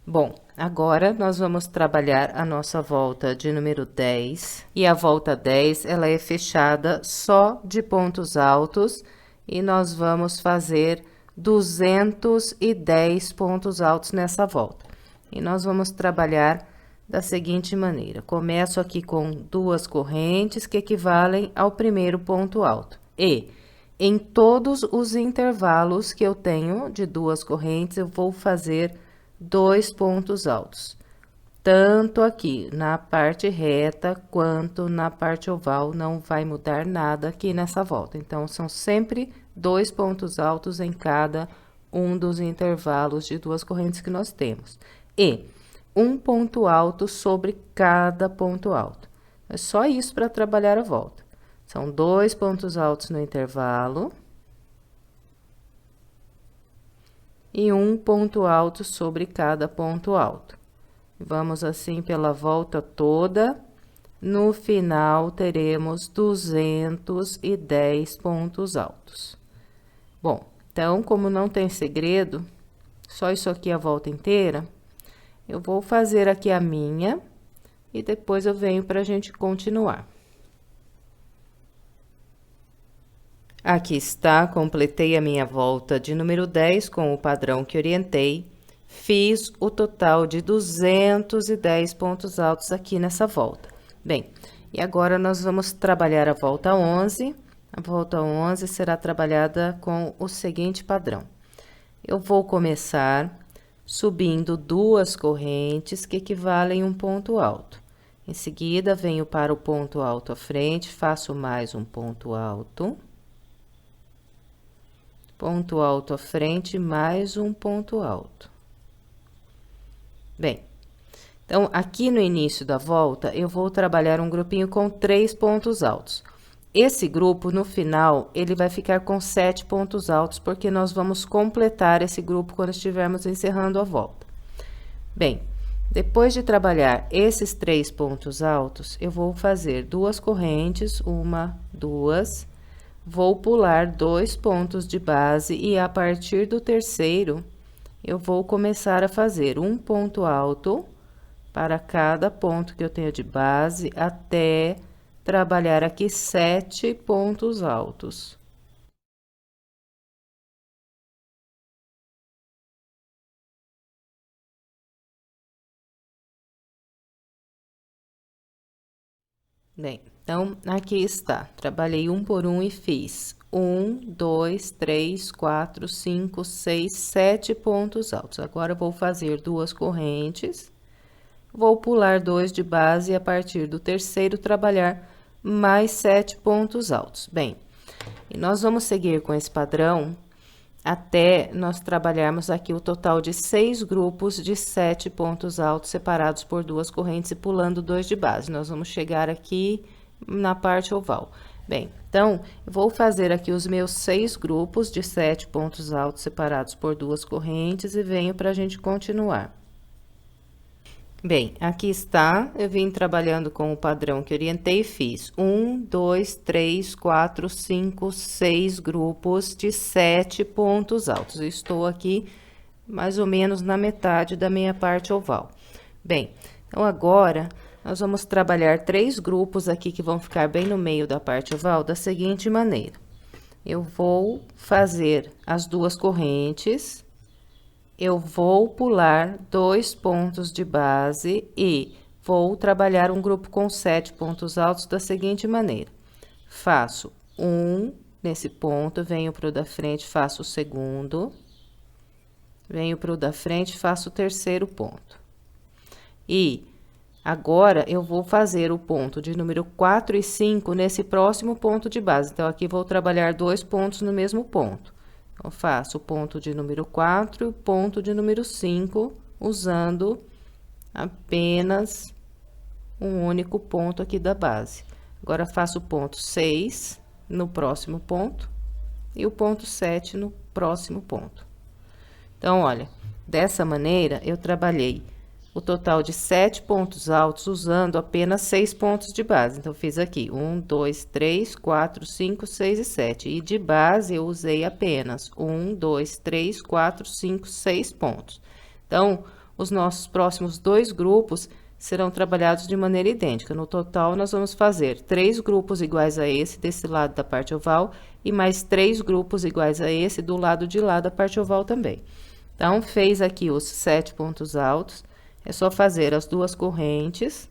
Bom, agora nós vamos trabalhar a nossa volta de número 10. E a volta 10, ela é fechada só de pontos altos e nós vamos fazer 210 pontos altos nessa volta. E nós vamos trabalhar da seguinte maneira: começo aqui com 2 correntes que equivalem ao primeiro ponto alto. E em todos os intervalos que eu tenho de 2 correntes, eu vou fazer 2 pontos altos. Tanto aqui na parte reta quanto na parte oval, não vai mudar nada aqui nessa volta. Então, são sempre 2 pontos altos em cada um dos intervalos de 2 correntes que nós temos. E um ponto alto sobre cada ponto alto. É só isso para trabalhar a volta. São 2 pontos altos no intervalo. E um ponto alto sobre cada ponto alto. Vamos assim pela volta toda. No final, teremos 210 pontos altos. Bom, então, como não tem segredo, só isso aqui a volta inteira, eu vou fazer aqui a minha e depois eu venho para a gente continuar. Aqui está, completei a minha volta de número 10 com o padrão que orientei. Fiz o total de 210 pontos altos aqui nessa volta. Bem, e agora nós vamos trabalhar a volta 11. A volta 11 será trabalhada com o seguinte padrão. Eu vou começar subindo 2 correntes que equivalem a um ponto alto. Em seguida, venho para o ponto alto à frente, faço mais um ponto alto. Ponto alto à frente, mais um ponto alto. Bem, então, aqui no início da volta, eu vou trabalhar um grupinho com 3 pontos altos. Esse grupo, no final, ele vai ficar com 7 pontos altos, porque nós vamos completar esse grupo quando estivermos encerrando a volta. Bem, depois de trabalhar esses 3 pontos altos, eu vou fazer 2 correntes, 1, 2, vou pular 2 pontos de base e a partir do terceiro, eu vou começar a fazer um ponto alto para cada ponto que eu tenho de base até trabalhar aqui 7 pontos altos. Bem, então, aqui está. Trabalhei um por um e fiz 1, 2, 3, 4, 5, 6, 7 pontos altos. Agora, eu vou fazer 2 correntes, vou pular 2 de base e a partir do terceiro trabalhar mais 7 pontos altos. Bem, e nós vamos seguir com esse padrão até nós trabalharmos aqui o total de 6 grupos de 7 pontos altos separados por 2 correntes e pulando 2 de base. Nós vamos chegar aqui na parte oval. Bem, então, eu vou fazer aqui os meus 6 grupos de 7 pontos altos separados por 2 correntes e venho para a gente continuar. Bem, aqui está, eu vim trabalhando com o padrão que orientei e fiz 1, 2, 3, 4, 5, 6 grupos de 7 pontos altos. Eu estou aqui mais ou menos na metade da minha parte oval. Bem, então agora nós vamos trabalhar 3 grupos aqui que vão ficar bem no meio da parte oval da seguinte maneira. Eu vou fazer as 2 correntes, eu vou pular 2 pontos de base e vou trabalhar um grupo com 7 pontos altos da seguinte maneira. Faço um nesse ponto, venho pro da frente, faço o segundo, venho pro da frente, faço o terceiro ponto. E agora, eu vou fazer o ponto de número 4 e 5 nesse próximo ponto de base. Então, aqui vou trabalhar 2 pontos no mesmo ponto. Eu faço o ponto de número 4 e o ponto de número 5, usando apenas um único ponto aqui da base. Agora, faço o ponto 6 no próximo ponto e o ponto 7 no próximo ponto. Então, olha, dessa maneira, eu trabalhei o total de 7 pontos altos usando apenas 6 pontos de base. Então, fiz aqui 1, 2, 3, 4, 5, 6 e 7. E de base, eu usei apenas 1, 2, 3, 4, 5, 6 pontos. Então, os nossos próximos 2 grupos serão trabalhados de maneira idêntica. No total, nós vamos fazer 3 grupos iguais a esse, desse lado da parte oval, e mais 3 grupos iguais a esse do lado de lá da parte oval também. Então, fez aqui os 7 pontos altos, é só fazer as 2 correntes,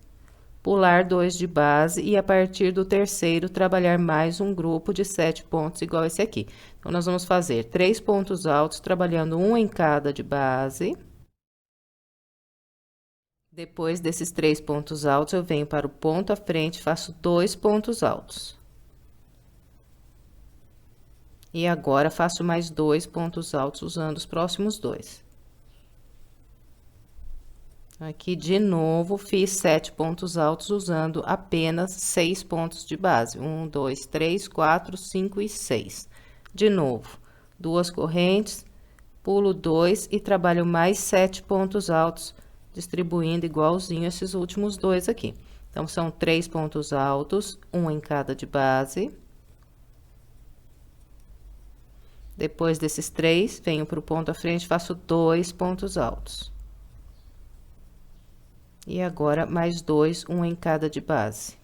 pular 2 de base e a partir do terceiro trabalhar mais um grupo de 7 pontos igual esse aqui. Então, nós vamos fazer 3 pontos altos, trabalhando um em cada de base. Depois desses 3 pontos altos, eu venho para o ponto à frente, faço 2 pontos altos. E agora, faço mais 2 pontos altos usando os próximos 2. Aqui, de novo, fiz 7 pontos altos usando apenas 6 pontos de base. 1, 2, 3, 4, 5 e 6. De novo, 2 correntes, pulo 2 e trabalho mais 7 pontos altos, distribuindo igualzinho esses últimos 2 aqui. Então, são 3 pontos altos, um em cada de base. Depois desses 3, venho para o ponto à frente, faço 2 pontos altos. E agora, mais 2, um em cada de base.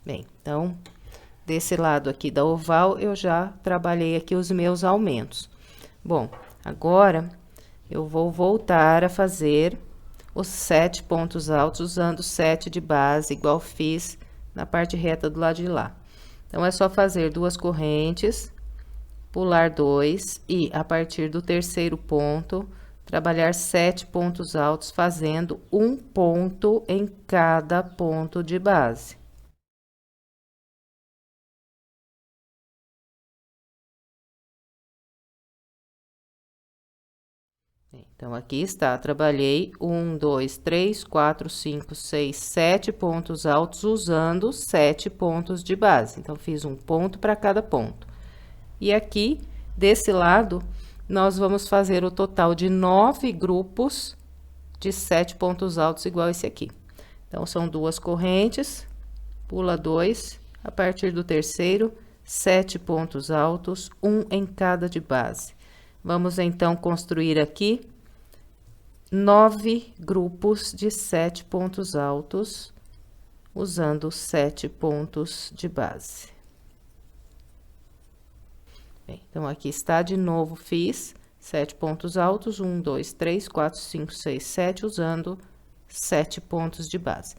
Bem, então, desse lado aqui da oval, eu já trabalhei aqui os meus aumentos. Bom, agora, eu vou voltar a fazer os 7 pontos altos, usando 7 de base, igual fiz na parte reta do lado de lá. Então, é só fazer 2 correntes, pular 2 e, a partir do terceiro ponto, trabalhar 7 pontos altos, fazendo um ponto em cada ponto de base. Então, aqui está, trabalhei 1, 2, 3, 4, 5, 6, 7 pontos altos, usando 7 pontos de base. Então, fiz um ponto para cada ponto. E aqui, desse lado, nós vamos fazer o total de 9 grupos de 7 pontos altos, igual esse aqui. Então, são 2 correntes, pula 2, a partir do terceiro, 7 pontos altos, um em cada de base. Vamos, então, construir aqui 9 grupos de 7 pontos altos, usando 7 pontos de base. Bem, então, aqui está, de novo, fiz 7 pontos altos, 1, 2, 3, 4, 5, 6, 7, usando 7 pontos de base.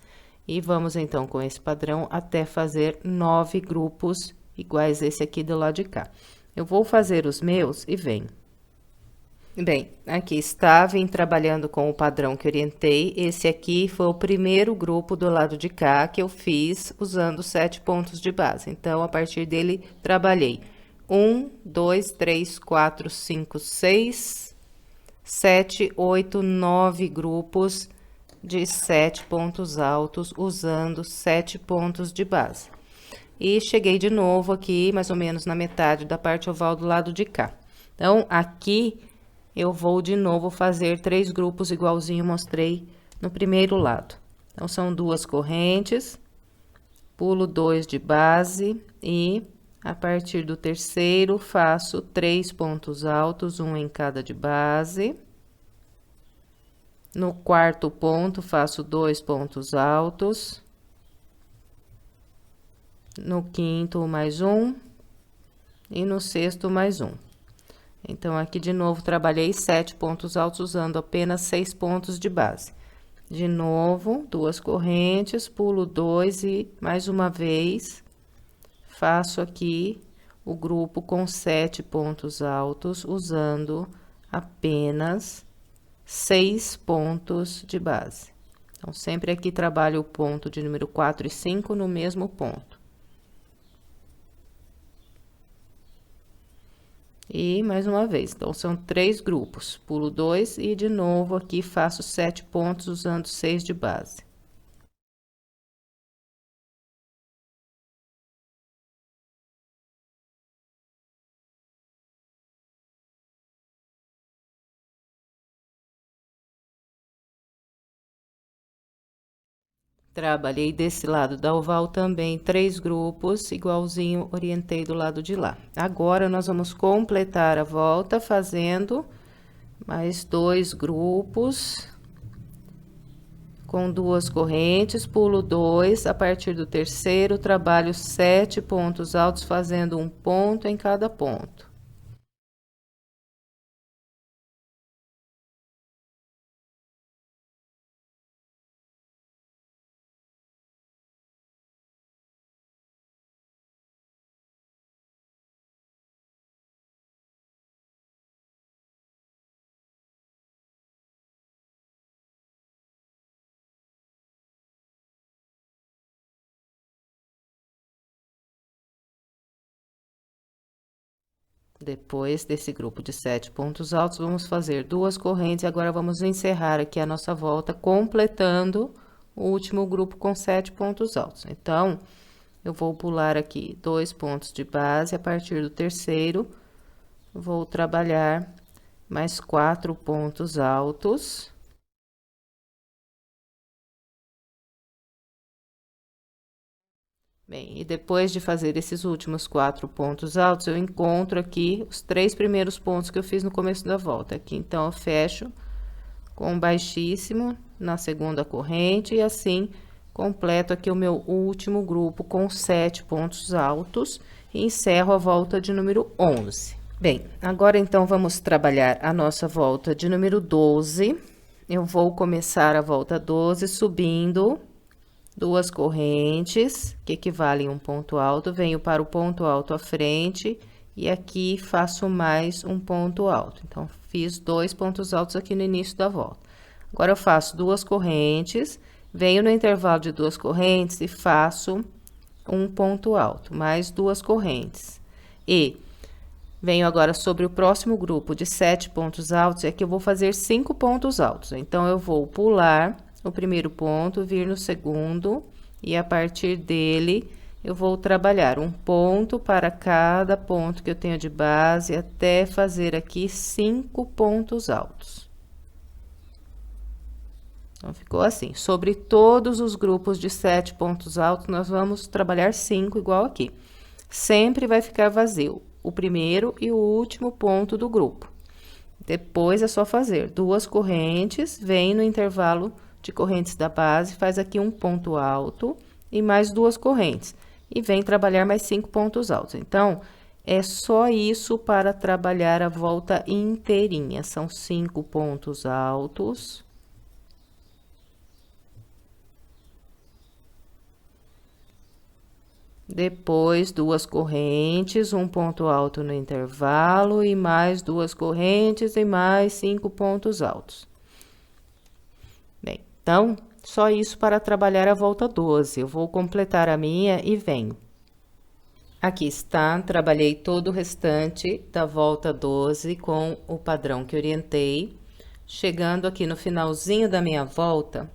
E vamos, então, com esse padrão, até fazer 9 grupos iguais esse aqui do lado de cá. Eu vou fazer os meus e venho. Bem, aqui está, vim trabalhando com o padrão que orientei. Esse aqui foi o primeiro grupo do lado de cá que eu fiz usando 7 pontos de base. Então, a partir dele, trabalhei 1, 2, 3, 4, 5, 6, 7, 8, 9 grupos de 7 pontos altos, usando 7 pontos de base. E cheguei de novo aqui, mais ou menos na metade da parte oval do lado de cá. Então, aqui, eu vou de novo fazer 3 grupos igualzinho mostrei no primeiro lado. Então, são 2 correntes, pulo 2 de base e A partir do terceiro, faço 3 pontos altos, um em cada de base. No quarto ponto, faço 2 pontos altos. No quinto, mais um. E no sexto, mais um. Então, aqui de novo, trabalhei 7 pontos altos usando apenas 6 pontos de base. De novo, 2 correntes, pulo 2 e mais uma vez faço aqui o grupo com 7 pontos altos, usando apenas 6 pontos de base. Então, sempre aqui trabalho o ponto de número 4 e 5 no mesmo ponto. E mais uma vez, então, são 3 grupos. Pulo 2 e de novo aqui faço 7 pontos usando 6 de base. Trabalhei desse lado da oval também 3 grupos, igualzinho orientei do lado de lá. Agora, nós vamos completar a volta fazendo mais 2 grupos com 2 correntes, pulo 2, a partir do terceiro, trabalho 7 pontos altos, fazendo um ponto em cada ponto. Depois desse grupo de 7 pontos altos, vamos fazer 2 correntes e agora vamos encerrar aqui a nossa volta, completando o último grupo com 7 pontos altos. Então, eu vou pular aqui 2 pontos de base, a partir do terceiro, vou trabalhar mais 4 pontos altos. Bem, e depois de fazer esses últimos 4 pontos altos, eu encontro aqui os 3 primeiros pontos que eu fiz no começo da volta. Aqui, então, eu fecho com baixíssimo na segunda corrente e assim completo aqui o meu último grupo com 7 pontos altos e encerro a volta de número 11. Bem, agora então vamos trabalhar a nossa volta de número 12. Eu vou começar a volta 12 subindo 2 correntes, que equivalem a um ponto alto, venho para o ponto alto à frente e aqui faço mais um ponto alto. Então, fiz 2 pontos altos aqui no início da volta. Agora, eu faço 2 correntes, venho no intervalo de 2 correntes e faço um ponto alto, mais 2 correntes. E venho agora sobre o próximo grupo de 7 pontos altos, e aqui eu vou fazer 5 pontos altos. Então, eu vou pular o primeiro ponto, vir no segundo, e a partir dele, eu vou trabalhar um ponto para cada ponto que eu tenho de base, até fazer aqui 5 pontos altos. Então, ficou assim. Sobre todos os grupos de 7 pontos altos, nós vamos trabalhar 5, igual aqui. Sempre vai ficar vazio o primeiro e o último ponto do grupo. Depois, é só fazer 2 correntes, vem no intervalo de correntes da base, faz aqui um ponto alto e mais 2 correntes. E vem trabalhar mais 5 pontos altos. Então, é só isso para trabalhar a volta inteirinha. São 5 pontos altos. Depois, 2 correntes, um ponto alto no intervalo e mais 2 correntes e mais 5 pontos altos. Bem, então, só isso para trabalhar a volta 12. Eu vou completar a minha e venho. Aqui está, trabalhei todo o restante da volta 12 com o padrão que orientei. Chegando aqui no finalzinho da minha volta,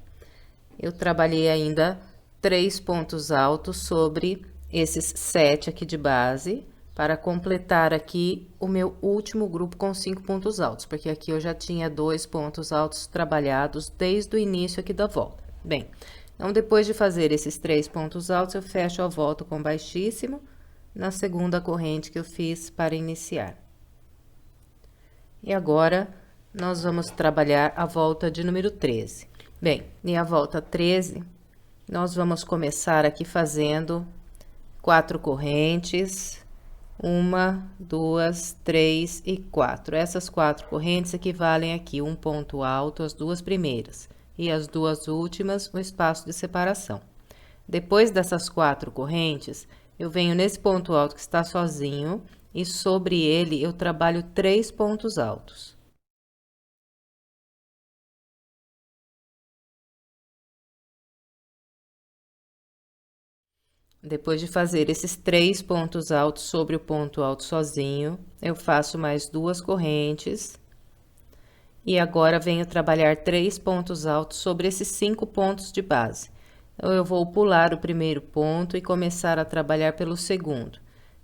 eu trabalhei ainda 3 pontos altos sobre esses 7 aqui de base, para completar aqui o meu último grupo com 5 pontos altos, porque aqui eu já tinha 2 pontos altos trabalhados desde o início aqui da volta. Bem, então, depois de fazer esses 3 pontos altos, eu fecho a volta com baixíssimo, na segunda corrente que eu fiz para iniciar. E agora, nós vamos trabalhar a volta de número 13. Bem, e a volta 13, nós vamos começar aqui fazendo 4 correntes, 1, 2, 3 e 4. Essas 4 correntes equivalem aqui um ponto alto, as 2 primeiras, e as 2 últimas, o espaço de separação. Depois dessas 4 correntes, eu venho nesse ponto alto que está sozinho, e sobre ele eu trabalho 3 pontos altos. Depois de fazer esses 3 pontos altos sobre o ponto alto sozinho, eu faço mais 2 correntes. E agora venho trabalhar 3 pontos altos sobre esses 5 pontos de base. Então, eu vou pular o primeiro ponto e começar a trabalhar pelo segundo.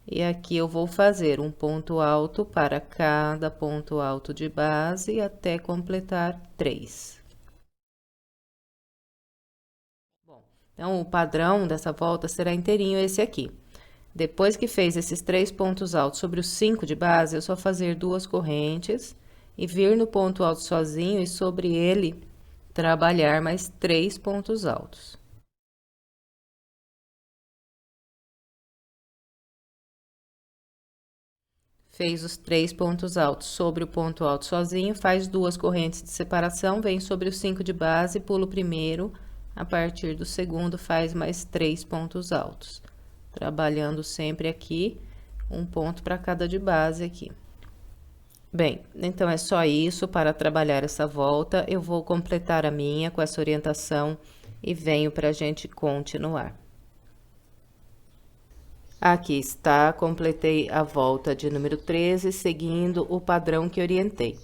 E aqui eu vou fazer um ponto alto para cada ponto alto de base até completar 3. Então, o padrão dessa volta será inteirinho esse aqui. Depois que fez esses 3 pontos altos sobre os 5 de base, eu só fazer 2 correntes e vir no ponto alto sozinho e sobre ele trabalhar mais 3 pontos altos. Fez os 3 pontos altos sobre o ponto alto sozinho, faz 2 correntes de separação, vem sobre os 5 de base, pula o primeiro. A partir do segundo, faz mais 3 pontos altos, trabalhando sempre aqui, um ponto para cada de base aqui. Bem, então é só isso para trabalhar essa volta. Eu vou completar a minha com essa orientação e venho para a gente continuar. Aqui está, completei a volta de número 13, seguindo o padrão que orientei.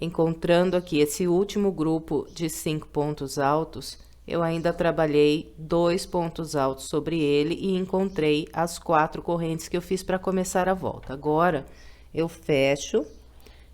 Encontrando aqui esse último grupo de 5 pontos altos, eu ainda trabalhei 2 pontos altos sobre ele e encontrei as 4 correntes que eu fiz para começar a volta. Agora, eu fecho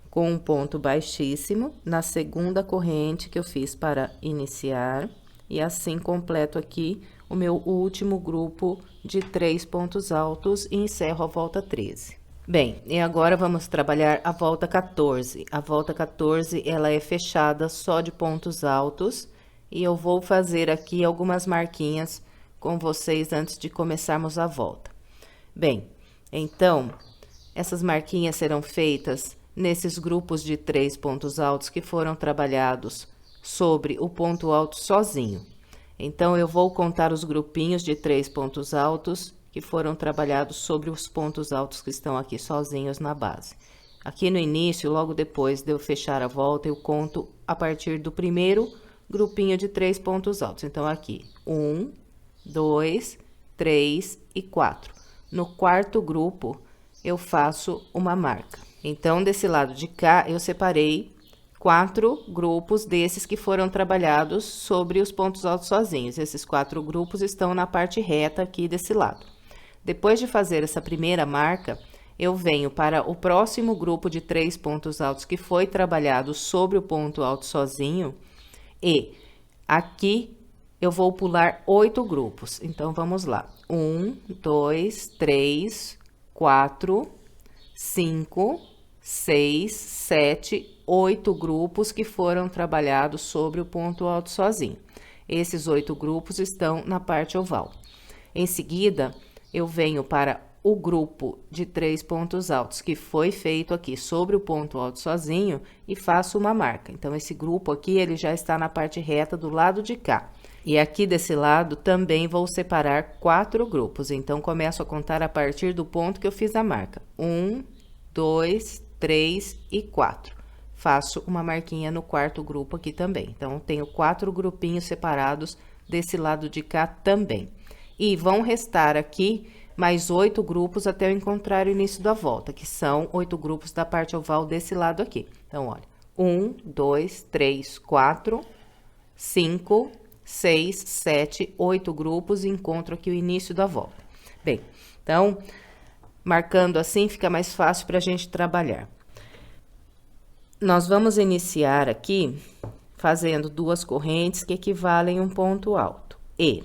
com um ponto baixíssimo na segunda corrente que eu fiz para iniciar, e assim completo aqui o meu último grupo de 3 pontos altos e encerro a volta 13. Bem, e agora vamos trabalhar a volta 14. A volta 14, ela é fechada só de pontos altos, e eu vou fazer aqui algumas marquinhas com vocês antes de começarmos a volta. Bem, então, essas marquinhas serão feitas nesses grupos de 3 pontos altos que foram trabalhados sobre o ponto alto sozinho. Então, eu vou contar os grupinhos de 3 pontos altos que foram trabalhados sobre os pontos altos que estão aqui sozinhos na base. Aqui no início, logo depois de eu fechar a volta, eu conto a partir do primeiro grupinho de 3 pontos altos. Então, aqui, 1, 2, 3 e 4. No quarto grupo, eu faço uma marca. Então, desse lado de cá, eu separei 4 grupos desses que foram trabalhados sobre os pontos altos sozinhos. Esses 4 grupos estão na parte reta aqui desse lado. Depois de fazer essa primeira marca, eu venho para o próximo grupo de 3 pontos altos que foi trabalhado sobre o ponto alto sozinho, e aqui eu vou pular 8 grupos. Então, vamos lá. 1, 2, 3, 4, 5, 6, 7, 8 grupos que foram trabalhados sobre o ponto alto sozinho. Esses 8 grupos estão na parte oval. Em seguida, eu venho para o grupo de 3 pontos altos que foi feito aqui sobre o ponto alto sozinho e faço uma marca. Então, esse grupo aqui, ele já está na parte reta do lado de cá. E aqui desse lado também vou separar 4 grupos. Então, começo a contar a partir do ponto que eu fiz a marca. 1, 2, 3 e 4. Faço uma marquinha no quarto grupo aqui também. Então, tenho 4 grupinhos separados desse lado de cá também. E vão restar aqui mais 8 grupos até eu encontrar o início da volta, que são 8 grupos da parte oval desse lado aqui. Então, olha, 1, 2, 3, 4, 5, 6, 7, 8 grupos e encontro aqui o início da volta. Bem, então, marcando assim fica mais fácil para a gente trabalhar. Nós vamos iniciar aqui fazendo 2 correntes que equivalem a um ponto alto. E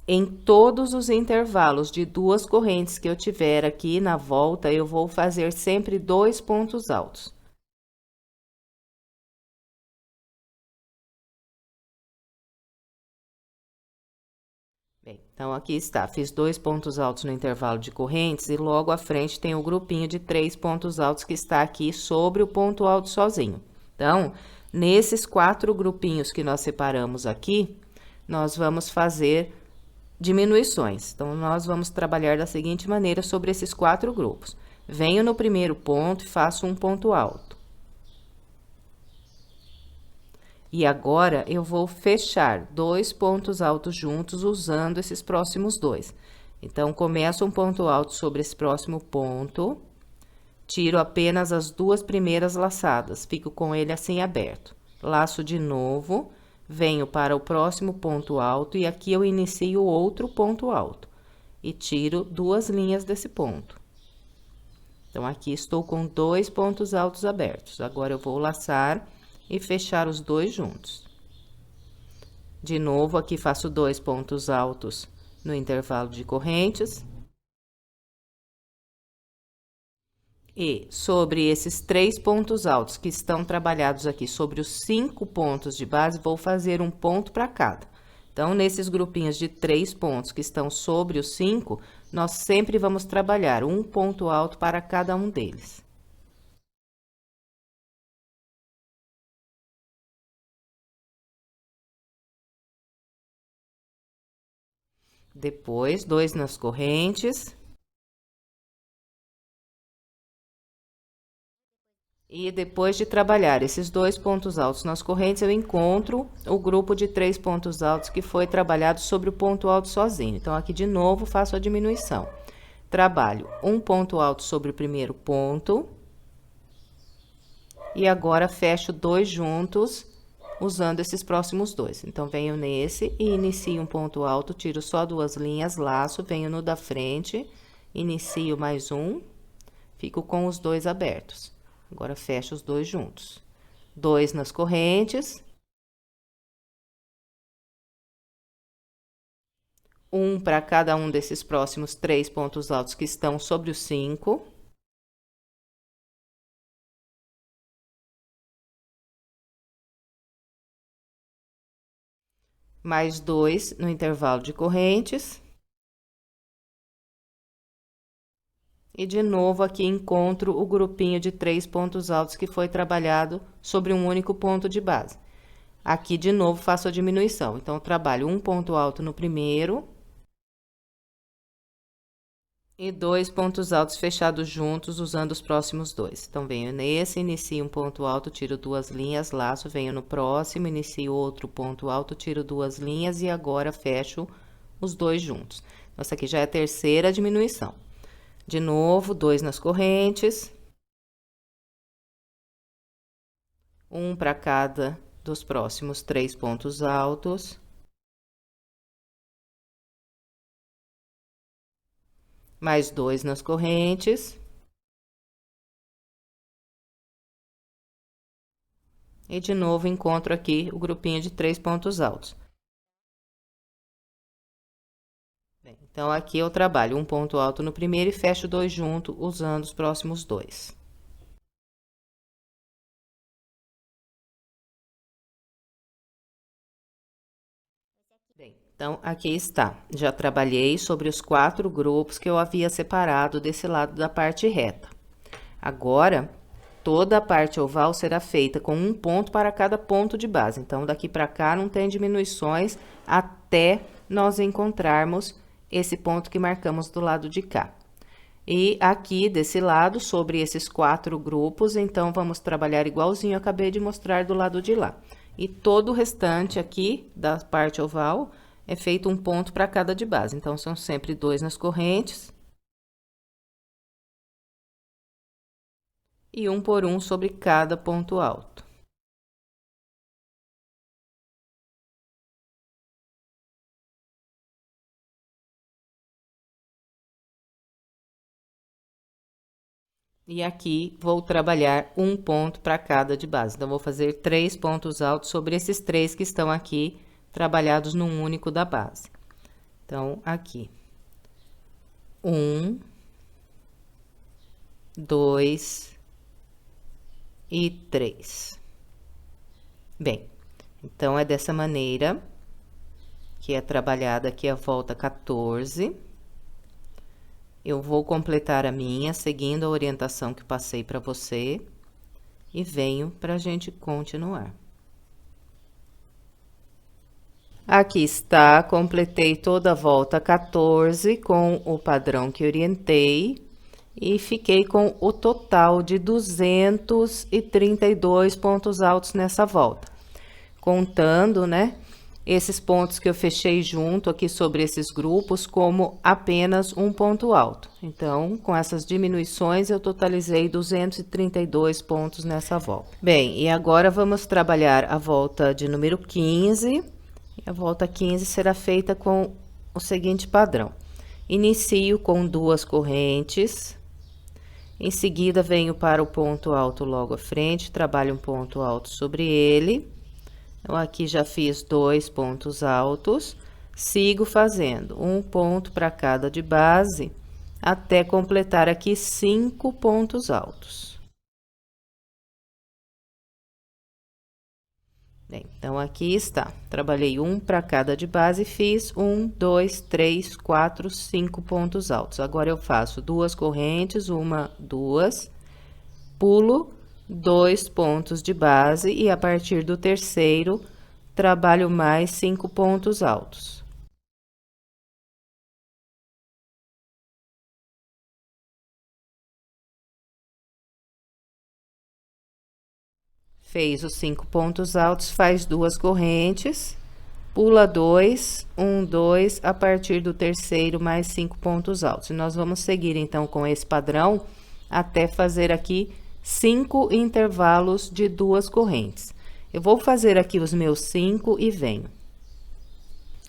Em todos os intervalos de duas correntes que eu tiver aqui na volta, eu vou fazer sempre 2 pontos altos. Bem, então, aqui está, fiz 2 pontos altos no intervalo de correntes e logo à frente tem o grupinho de 3 pontos altos que está aqui sobre o ponto alto sozinho. Então, nesses 4 grupinhos que nós separamos aqui, nós vamos fazer diminuições. Então, nós vamos trabalhar da seguinte maneira sobre esses 4 grupos. Venho no primeiro ponto e faço um ponto alto. E agora, eu vou fechar 2 pontos altos juntos usando esses próximos 2. Então, começo um ponto alto sobre esse próximo ponto, tiro apenas as 2 primeiras laçadas, fico com ele assim aberto. Laço de novo, venho para o próximo ponto alto e aqui eu inicio outro ponto alto. E tiro 2 linhas desse ponto. Então, aqui estou com 2 pontos altos abertos. Agora, eu vou laçar e fechar os 2 juntos. De novo, aqui faço 2 pontos altos no intervalo de correntes. E sobre esses 3 pontos altos que estão trabalhados aqui sobre os 5 pontos de base, vou fazer um ponto para cada. Então, nesses grupinhos de 3 pontos que estão sobre os 5, nós sempre vamos trabalhar um ponto alto para cada um deles. Depois, 2 nas correntes. E depois de trabalhar esses 2 pontos altos nas correntes, eu encontro o grupo de 3 pontos altos que foi trabalhado sobre o ponto alto sozinho. Então, aqui de novo, faço a diminuição. Trabalho um ponto alto sobre o primeiro ponto. E agora, fecho 2 juntos, usando esses próximos 2. Então, venho nesse e inicio um ponto alto, tiro só 2 linhas, laço, venho no da frente, inicio mais um, fico com os 2 abertos. Agora, fecho os 2 juntos. 2 nas correntes. Um para cada um desses próximos 3 pontos altos que estão sobre os 5. Mais 2 no intervalo de correntes. E de novo, aqui encontro o grupinho de 3 pontos altos que foi trabalhado sobre um único ponto de base. Aqui, de novo, faço a diminuição. Então, trabalho um ponto alto no primeiro. E 2 pontos altos fechados juntos, usando os próximos 2. Então, venho nesse, inicio um ponto alto, tiro 2 linhas, laço, venho no próximo, inicio outro ponto alto, tiro 2 linhas e agora fecho os 2 juntos. Essa aqui já é a terceira diminuição. De novo, 2 nas correntes. Um para cada dos próximos 3 pontos altos. Mais 2 nas correntes. E de novo, encontro aqui o grupinho de 3 pontos altos. Bem, então, aqui eu trabalho um ponto alto no primeiro e fecho 2 juntos, usando os próximos 2. Bem, então, aqui está. Já trabalhei sobre os 4 grupos que eu havia separado desse lado da parte reta. Agora, toda a parte oval será feita com um ponto para cada ponto de base. Então, daqui para cá não tem diminuições até nós encontrarmos esse ponto que marcamos do lado de cá. E aqui, desse lado, sobre esses 4 grupos, então, vamos trabalhar igualzinho eu acabei de mostrar do lado de lá. E todo o restante aqui, da parte oval, é feito um ponto para cada de base. Então, são sempre 2 nas correntes. E um por um sobre cada ponto alto. E aqui, vou trabalhar um ponto para cada de base. Então, vou fazer 3 pontos altos sobre esses 3 que estão aqui, trabalhados num único da base. Então, aqui. 1, 2 e 3. Bem, então, é dessa maneira que é trabalhada aqui a volta 14. Eu vou completar a minha, seguindo a orientação que passei para você, e venho para a gente continuar. Aqui está, completei toda a volta 14 com o padrão que orientei e fiquei com o total de 232 pontos altos nessa volta. Contando, né, esses pontos que eu fechei junto aqui sobre esses grupos como apenas um ponto alto. Então, com essas diminuições, eu totalizei 232 pontos nessa volta. Bem, e agora vamos trabalhar a volta de número 15. A volta 15 será feita com o seguinte padrão. Inicio com 2 correntes, em seguida venho para o ponto alto logo à frente, trabalho um ponto alto sobre ele. Então, aqui já fiz 2 pontos altos, sigo fazendo um ponto para cada de base, até completar aqui 5 pontos altos. Bem, então, aqui está. Trabalhei um para cada de base, fiz 1, 2, 3, 4, 5 pontos altos. Agora, eu faço 2 correntes, 1, 2, pulo 2 pontos de base e a partir do terceiro, trabalho mais 5 pontos altos. Fez os 5 pontos altos, faz 2 correntes, pula 2, 1, 2, a partir do terceiro, mais 5 pontos altos. E nós vamos seguir, então, com esse padrão, até fazer aqui 5 intervalos de 2 correntes. Eu vou fazer aqui os meus 5 e venho.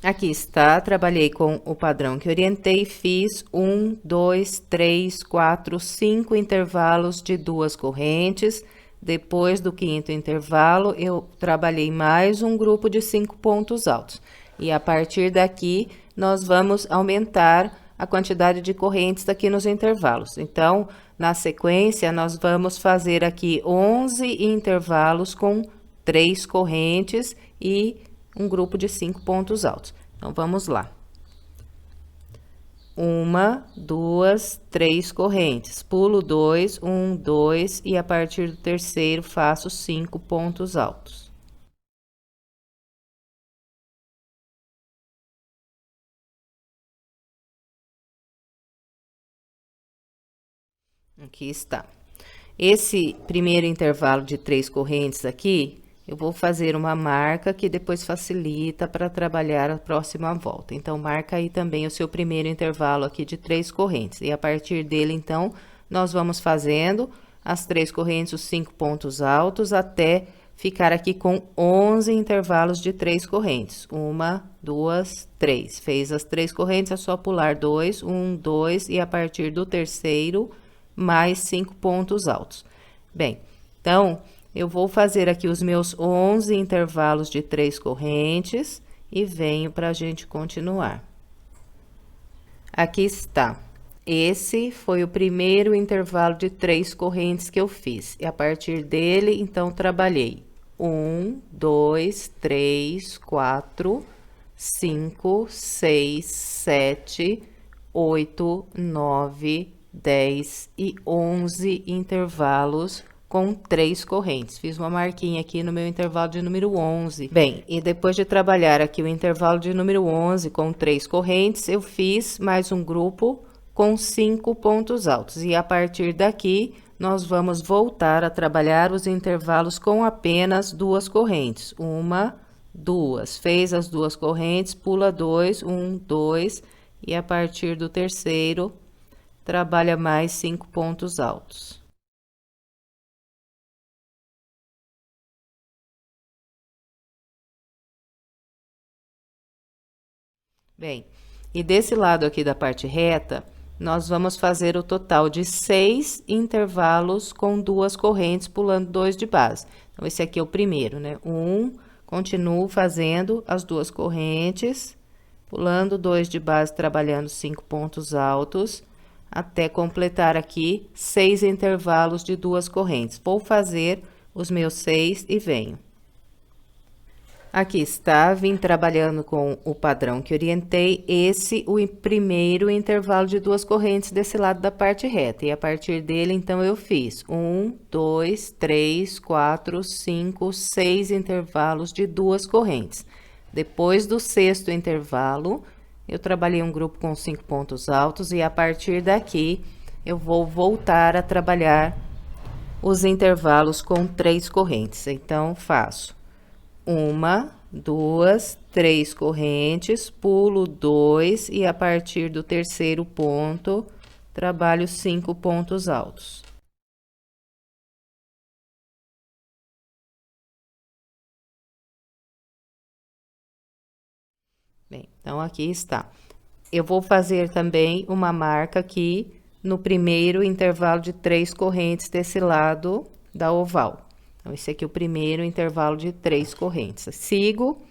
Aqui está, trabalhei com o padrão que orientei, fiz 1, 2, 3, 4, 5 intervalos de 2 correntes. Depois do 5º intervalo, eu trabalhei mais um grupo de 5 pontos altos. E a partir daqui, nós vamos aumentar a quantidade de correntes aqui nos intervalos. Então, na sequência, nós vamos fazer aqui 11 intervalos com 3 correntes e um grupo de 5 pontos altos. Então, vamos lá. 1, 2, 3 correntes, pulo 2, 1, 2, e a partir do terceiro faço 5 pontos altos. Aqui está. Esse primeiro intervalo de 3 correntes aqui, eu vou fazer uma marca que depois facilita para trabalhar a próxima volta. Então, marca aí também o seu primeiro intervalo aqui de 3 correntes. E a partir dele, então, nós vamos fazendo as 3 correntes, os 5 pontos altos, até ficar aqui com 11 intervalos de 3 correntes. 1, 2, 3. Fez as 3 correntes, é só pular 2, 1, 2, e a partir do terceiro, mais 5 pontos altos. Bem, então, eu vou fazer aqui os meus 11 intervalos de 3 correntes e venho para a gente continuar. Aqui está. Esse foi o primeiro intervalo de 3 correntes que eu fiz. E a partir dele, então, trabalhei 1, 2, 3, 4, 5, 6, 7, 8, 9, 10 e 11 intervalos com 3 correntes. Fiz uma marquinha aqui no meu intervalo de número 11. Bem, e depois de trabalhar aqui o intervalo de número 11 com 3 correntes, eu fiz mais um grupo com 5 pontos altos. E a partir daqui, nós vamos voltar a trabalhar os intervalos com apenas 2 correntes. 1, 2. Fez as 2 correntes, pula 2, 1, 2, e a partir do terceiro, trabalha mais 5 pontos altos. Bem, e desse lado aqui da parte reta, nós vamos fazer o total de 6 intervalos com 2 correntes, pulando 2 de base. Então, esse aqui é o primeiro, né? Continuo fazendo as 2 correntes, pulando 2 de base, trabalhando 5 pontos altos, até completar aqui 6 intervalos de 2 correntes. Vou fazer os meus 6 e venho. Aqui está, vim trabalhando com o padrão que orientei, o primeiro intervalo de 2 correntes desse lado da parte reta. E a partir dele, então, eu fiz 1, 2, 3, 4, 5, 6 intervalos de 2 correntes. Depois do 6º intervalo, eu trabalhei um grupo com 5 pontos altos e a partir daqui, eu vou voltar a trabalhar os intervalos com 3 correntes. Então, faço 1, 2, 3 correntes, pulo 2 e a partir do 3º ponto, trabalho 5 pontos altos. Bem, então, aqui está. Eu vou fazer também uma marca aqui no primeiro intervalo de 3 correntes desse lado da oval. Então, esse aqui é o primeiro intervalo de 3 correntes. Sigo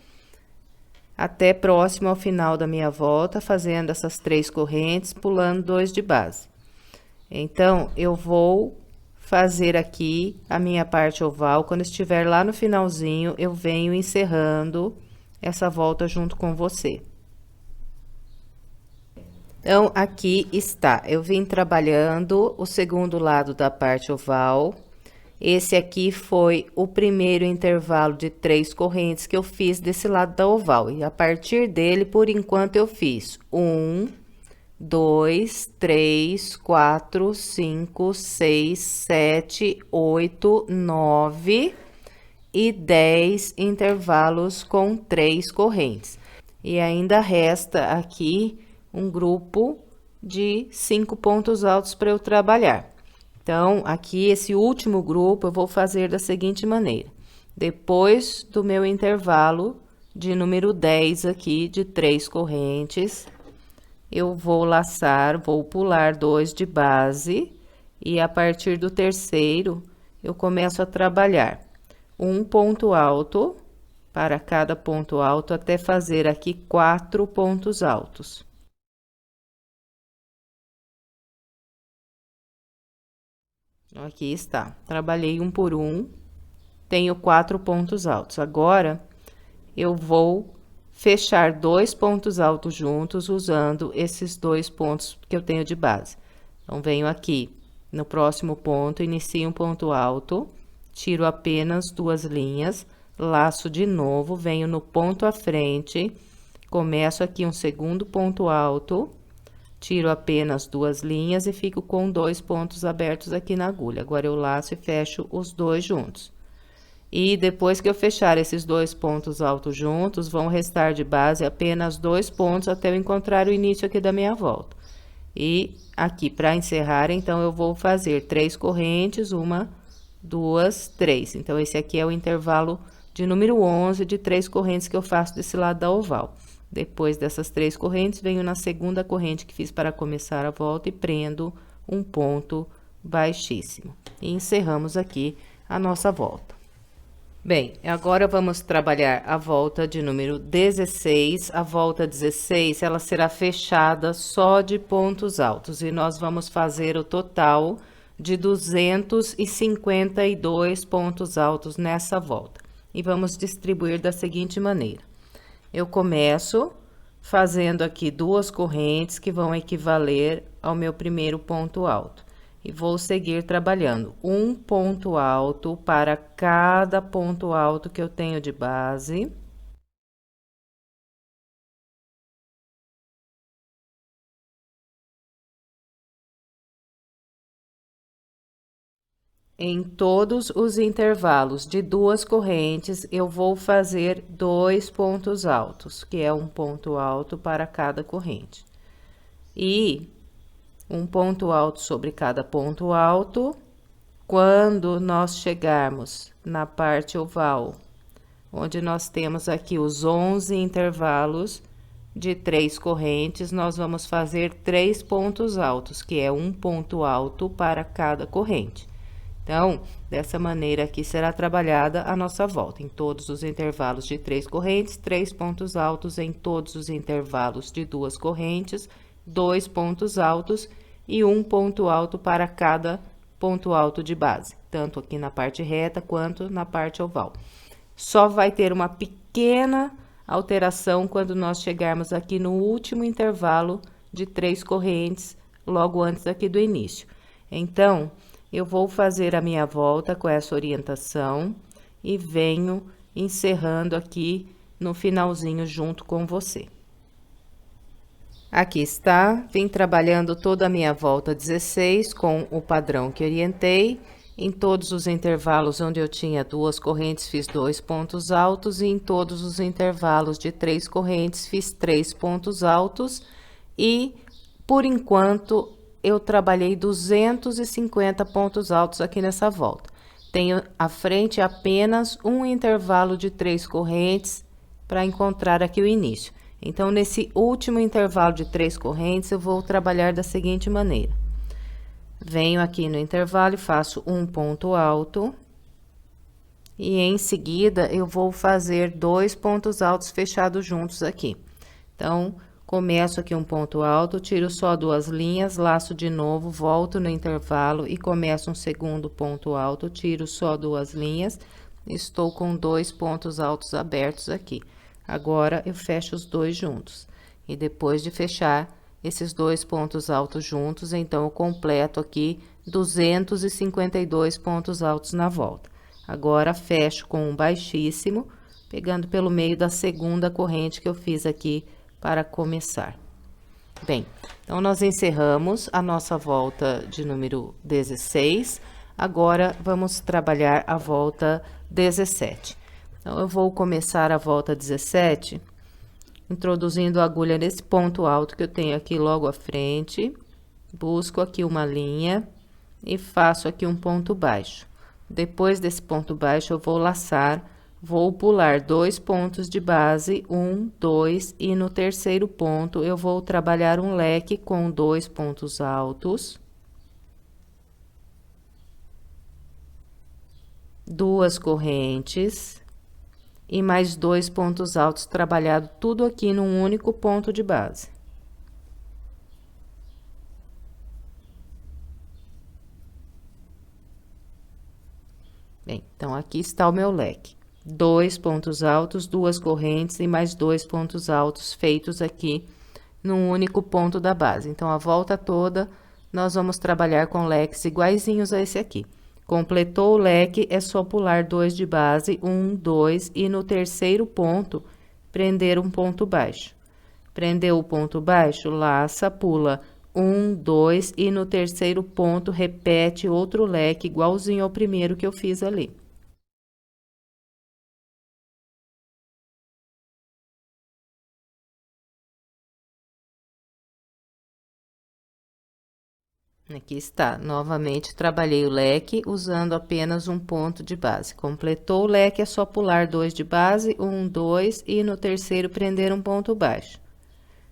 até próximo ao final da minha volta, fazendo essas 3 correntes, pulando 2 de base. Então, eu vou fazer aqui a minha parte oval. Quando estiver lá no finalzinho, eu venho encerrando essa volta junto com você. Então, aqui está. Eu vim trabalhando o segundo lado da parte oval. Esse aqui foi o primeiro intervalo de 3 correntes que eu fiz desse lado da oval. E a partir dele, por enquanto, eu fiz 1, 2, 3, 4, 5, 6, 7, 8, 9 e 10 intervalos com 3 correntes. E ainda resta aqui um grupo de 5 pontos altos para eu trabalhar. Então, aqui, esse último grupo, eu vou fazer da seguinte maneira. Depois do meu intervalo de número 10 aqui, de 3 correntes, eu vou laçar, vou pular 2 de base, e a partir do 3º, eu começo a trabalhar um ponto alto para cada ponto alto, até fazer aqui 4 pontos altos. Aqui está, trabalhei um por um, tenho 4 pontos altos. Agora, eu vou fechar 2 pontos altos juntos, usando esses 2 pontos que eu tenho de base. Então, venho aqui no próximo ponto, inicio um ponto alto, tiro apenas 2 linhas, laço de novo, venho no ponto à frente, começo aqui um segundo ponto alto, tiro apenas 2 linhas e fico com 2 pontos abertos aqui na agulha. Agora, eu laço e fecho os 2 juntos. E depois que eu fechar esses 2 pontos altos juntos, vão restar de base apenas 2 pontos até eu encontrar o início aqui da minha volta. E aqui, para encerrar, então, eu vou fazer 3 correntes, 1, 2, 3. Então, esse aqui é o intervalo de número 11 de 3 correntes que eu faço desse lado da oval. Depois dessas 3 correntes, venho na segunda corrente que fiz para começar a volta e prendo um ponto baixíssimo. E encerramos aqui a nossa volta. Bem, agora vamos trabalhar a volta de número 16. A volta 16, ela será fechada só de pontos altos. E nós vamos fazer o total de 252 pontos altos nessa volta. E vamos distribuir da seguinte maneira. Eu começo fazendo aqui 2 correntes que vão equivaler ao meu primeiro ponto alto. E vou seguir trabalhando um ponto alto para cada ponto alto que eu tenho de base. Em todos os intervalos de 2 correntes, eu vou fazer 2 pontos altos, que é um ponto alto para cada corrente. E um ponto alto sobre cada ponto alto. Quando nós chegarmos na parte oval, onde nós temos aqui os 11 intervalos de 3 correntes, nós vamos fazer 3 pontos altos, que é um ponto alto para cada corrente. Então, dessa maneira aqui será trabalhada a nossa volta, em todos os intervalos de 3 correntes, 3 pontos altos, em todos os intervalos de 2 correntes, 2 pontos altos e 1 ponto alto para cada ponto alto de base, tanto aqui na parte reta quanto na parte oval. Só vai ter uma pequena alteração quando nós chegarmos aqui no último intervalo de 3 correntes, logo antes aqui do início. Então, eu vou fazer a minha volta com essa orientação e venho encerrando aqui no finalzinho junto com você. Aqui está, vim trabalhando toda a minha volta 16 com o padrão que orientei. Em todos os intervalos onde eu tinha 2 correntes, fiz 2 pontos altos, e em todos os intervalos de 3 correntes, fiz 3 pontos altos, e, por enquanto, eu trabalhei 250 pontos altos aqui nessa volta. Tenho à frente apenas um intervalo de 3 correntes para encontrar aqui o início. Então, nesse último intervalo de 3 correntes, eu vou trabalhar da seguinte maneira. Venho aqui no intervalo e faço um ponto alto. E em seguida, eu vou fazer 2 pontos altos fechados juntos aqui. Então, começo aqui um ponto alto, tiro só 2 linhas, laço de novo, volto no intervalo e começo um segundo ponto alto, tiro só 2 linhas, estou com 2 pontos altos abertos aqui. Agora, eu fecho os 2 juntos. E depois de fechar esses 2 pontos altos juntos, então, eu completo aqui 252 pontos altos na volta. Agora, fecho com um baixíssimo, pegando pelo meio da segunda corrente que eu fiz aqui para começar. Bem, então, nós encerramos a nossa volta de número 16. Agora, vamos trabalhar a volta 17. Então, eu vou começar a volta 17, introduzindo a agulha nesse ponto alto que eu tenho aqui logo à frente. Busco aqui uma linha e faço aqui um ponto baixo. Depois desse ponto baixo, eu vou laçar, vou pular 2 pontos de base, 1, 2, e no terceiro ponto, eu vou trabalhar um leque com 2 pontos altos, 2 correntes, e mais 2 pontos altos trabalhado tudo aqui num único ponto de base. Bem, então, aqui está o meu leque. 2 pontos altos, 2 correntes e mais 2 pontos altos feitos aqui num único ponto da base. Então, a volta toda, nós vamos trabalhar com leques iguaizinhos a esse aqui. Completou o leque, é só pular 2 de base, 1, 2, e no terceiro ponto, prender um ponto baixo. Prendeu o ponto baixo, laça, pula 1, 2, e no terceiro ponto, repete outro leque igualzinho ao primeiro que eu fiz ali. Aqui está, novamente trabalhei o leque usando apenas um ponto de base. Completou o leque, é só pular 2 de base, 1, 2, e no terceiro prender um ponto baixo.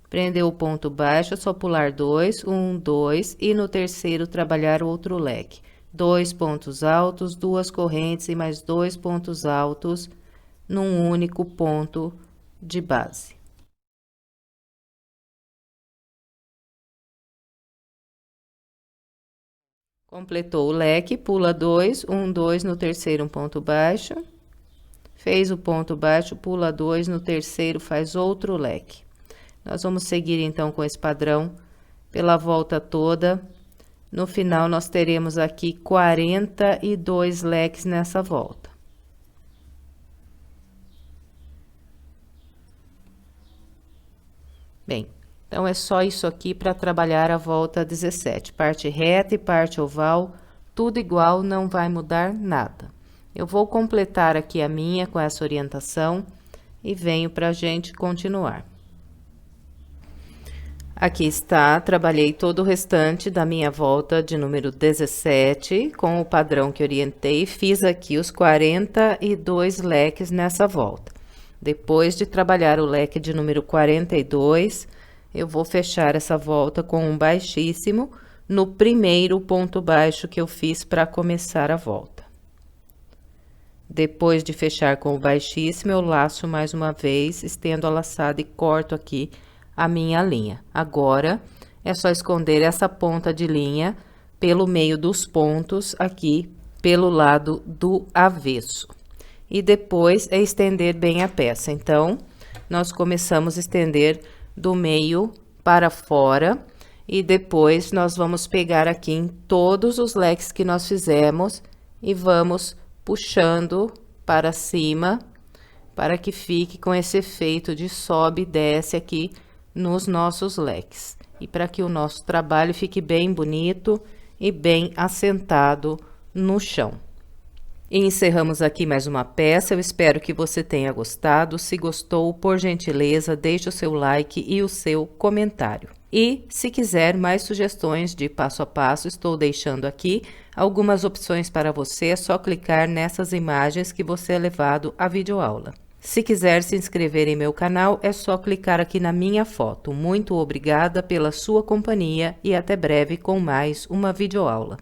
Prendeu o ponto baixo, é só pular 2, 1, 2, e no terceiro trabalhar outro leque. 2 pontos altos, 2 correntes e mais 2 pontos altos num único ponto de base. Completou o leque, pula 2, 1, 2, no terceiro um ponto baixo. Fez o ponto baixo, pula 2, no terceiro faz outro leque. Nós vamos seguir, então, com esse padrão pela volta toda. No final, nós teremos aqui 42 leques nessa volta. Bem, então, é só isso aqui para trabalhar a volta 17. Parte reta e parte oval, tudo igual, não vai mudar nada. Eu vou completar aqui a minha com essa orientação e venho para a gente continuar. Aqui está, trabalhei todo o restante da minha volta de número 17, com o padrão que orientei, fiz aqui os 42 leques nessa volta. Depois de trabalhar o leque de número 42, eu vou fechar essa volta com um baixíssimo no primeiro ponto baixo que eu fiz para começar a volta. Depois de fechar com o baixíssimo, eu laço mais uma vez, estendo a laçada e corto aqui a minha linha. Agora, é só esconder essa ponta de linha pelo meio dos pontos aqui, pelo lado do avesso. E depois é estender bem a peça. Então, nós começamos a estender do meio para fora e depois nós vamos pegar aqui em todos os leques que nós fizemos e vamos puxando para cima para que fique com esse efeito de sobe e desce aqui nos nossos leques. E para que o nosso trabalho fique bem bonito e bem assentado no chão. E encerramos aqui mais uma peça. Eu espero que você tenha gostado. Se gostou, por gentileza, deixe o seu like e o seu comentário. E se quiser mais sugestões de passo a passo, estou deixando aqui algumas opções para você. É só clicar nessas imagens que você é levado à videoaula. Se quiser se inscrever em meu canal, é só clicar aqui na minha foto. Muito obrigada pela sua companhia e até breve com mais uma videoaula.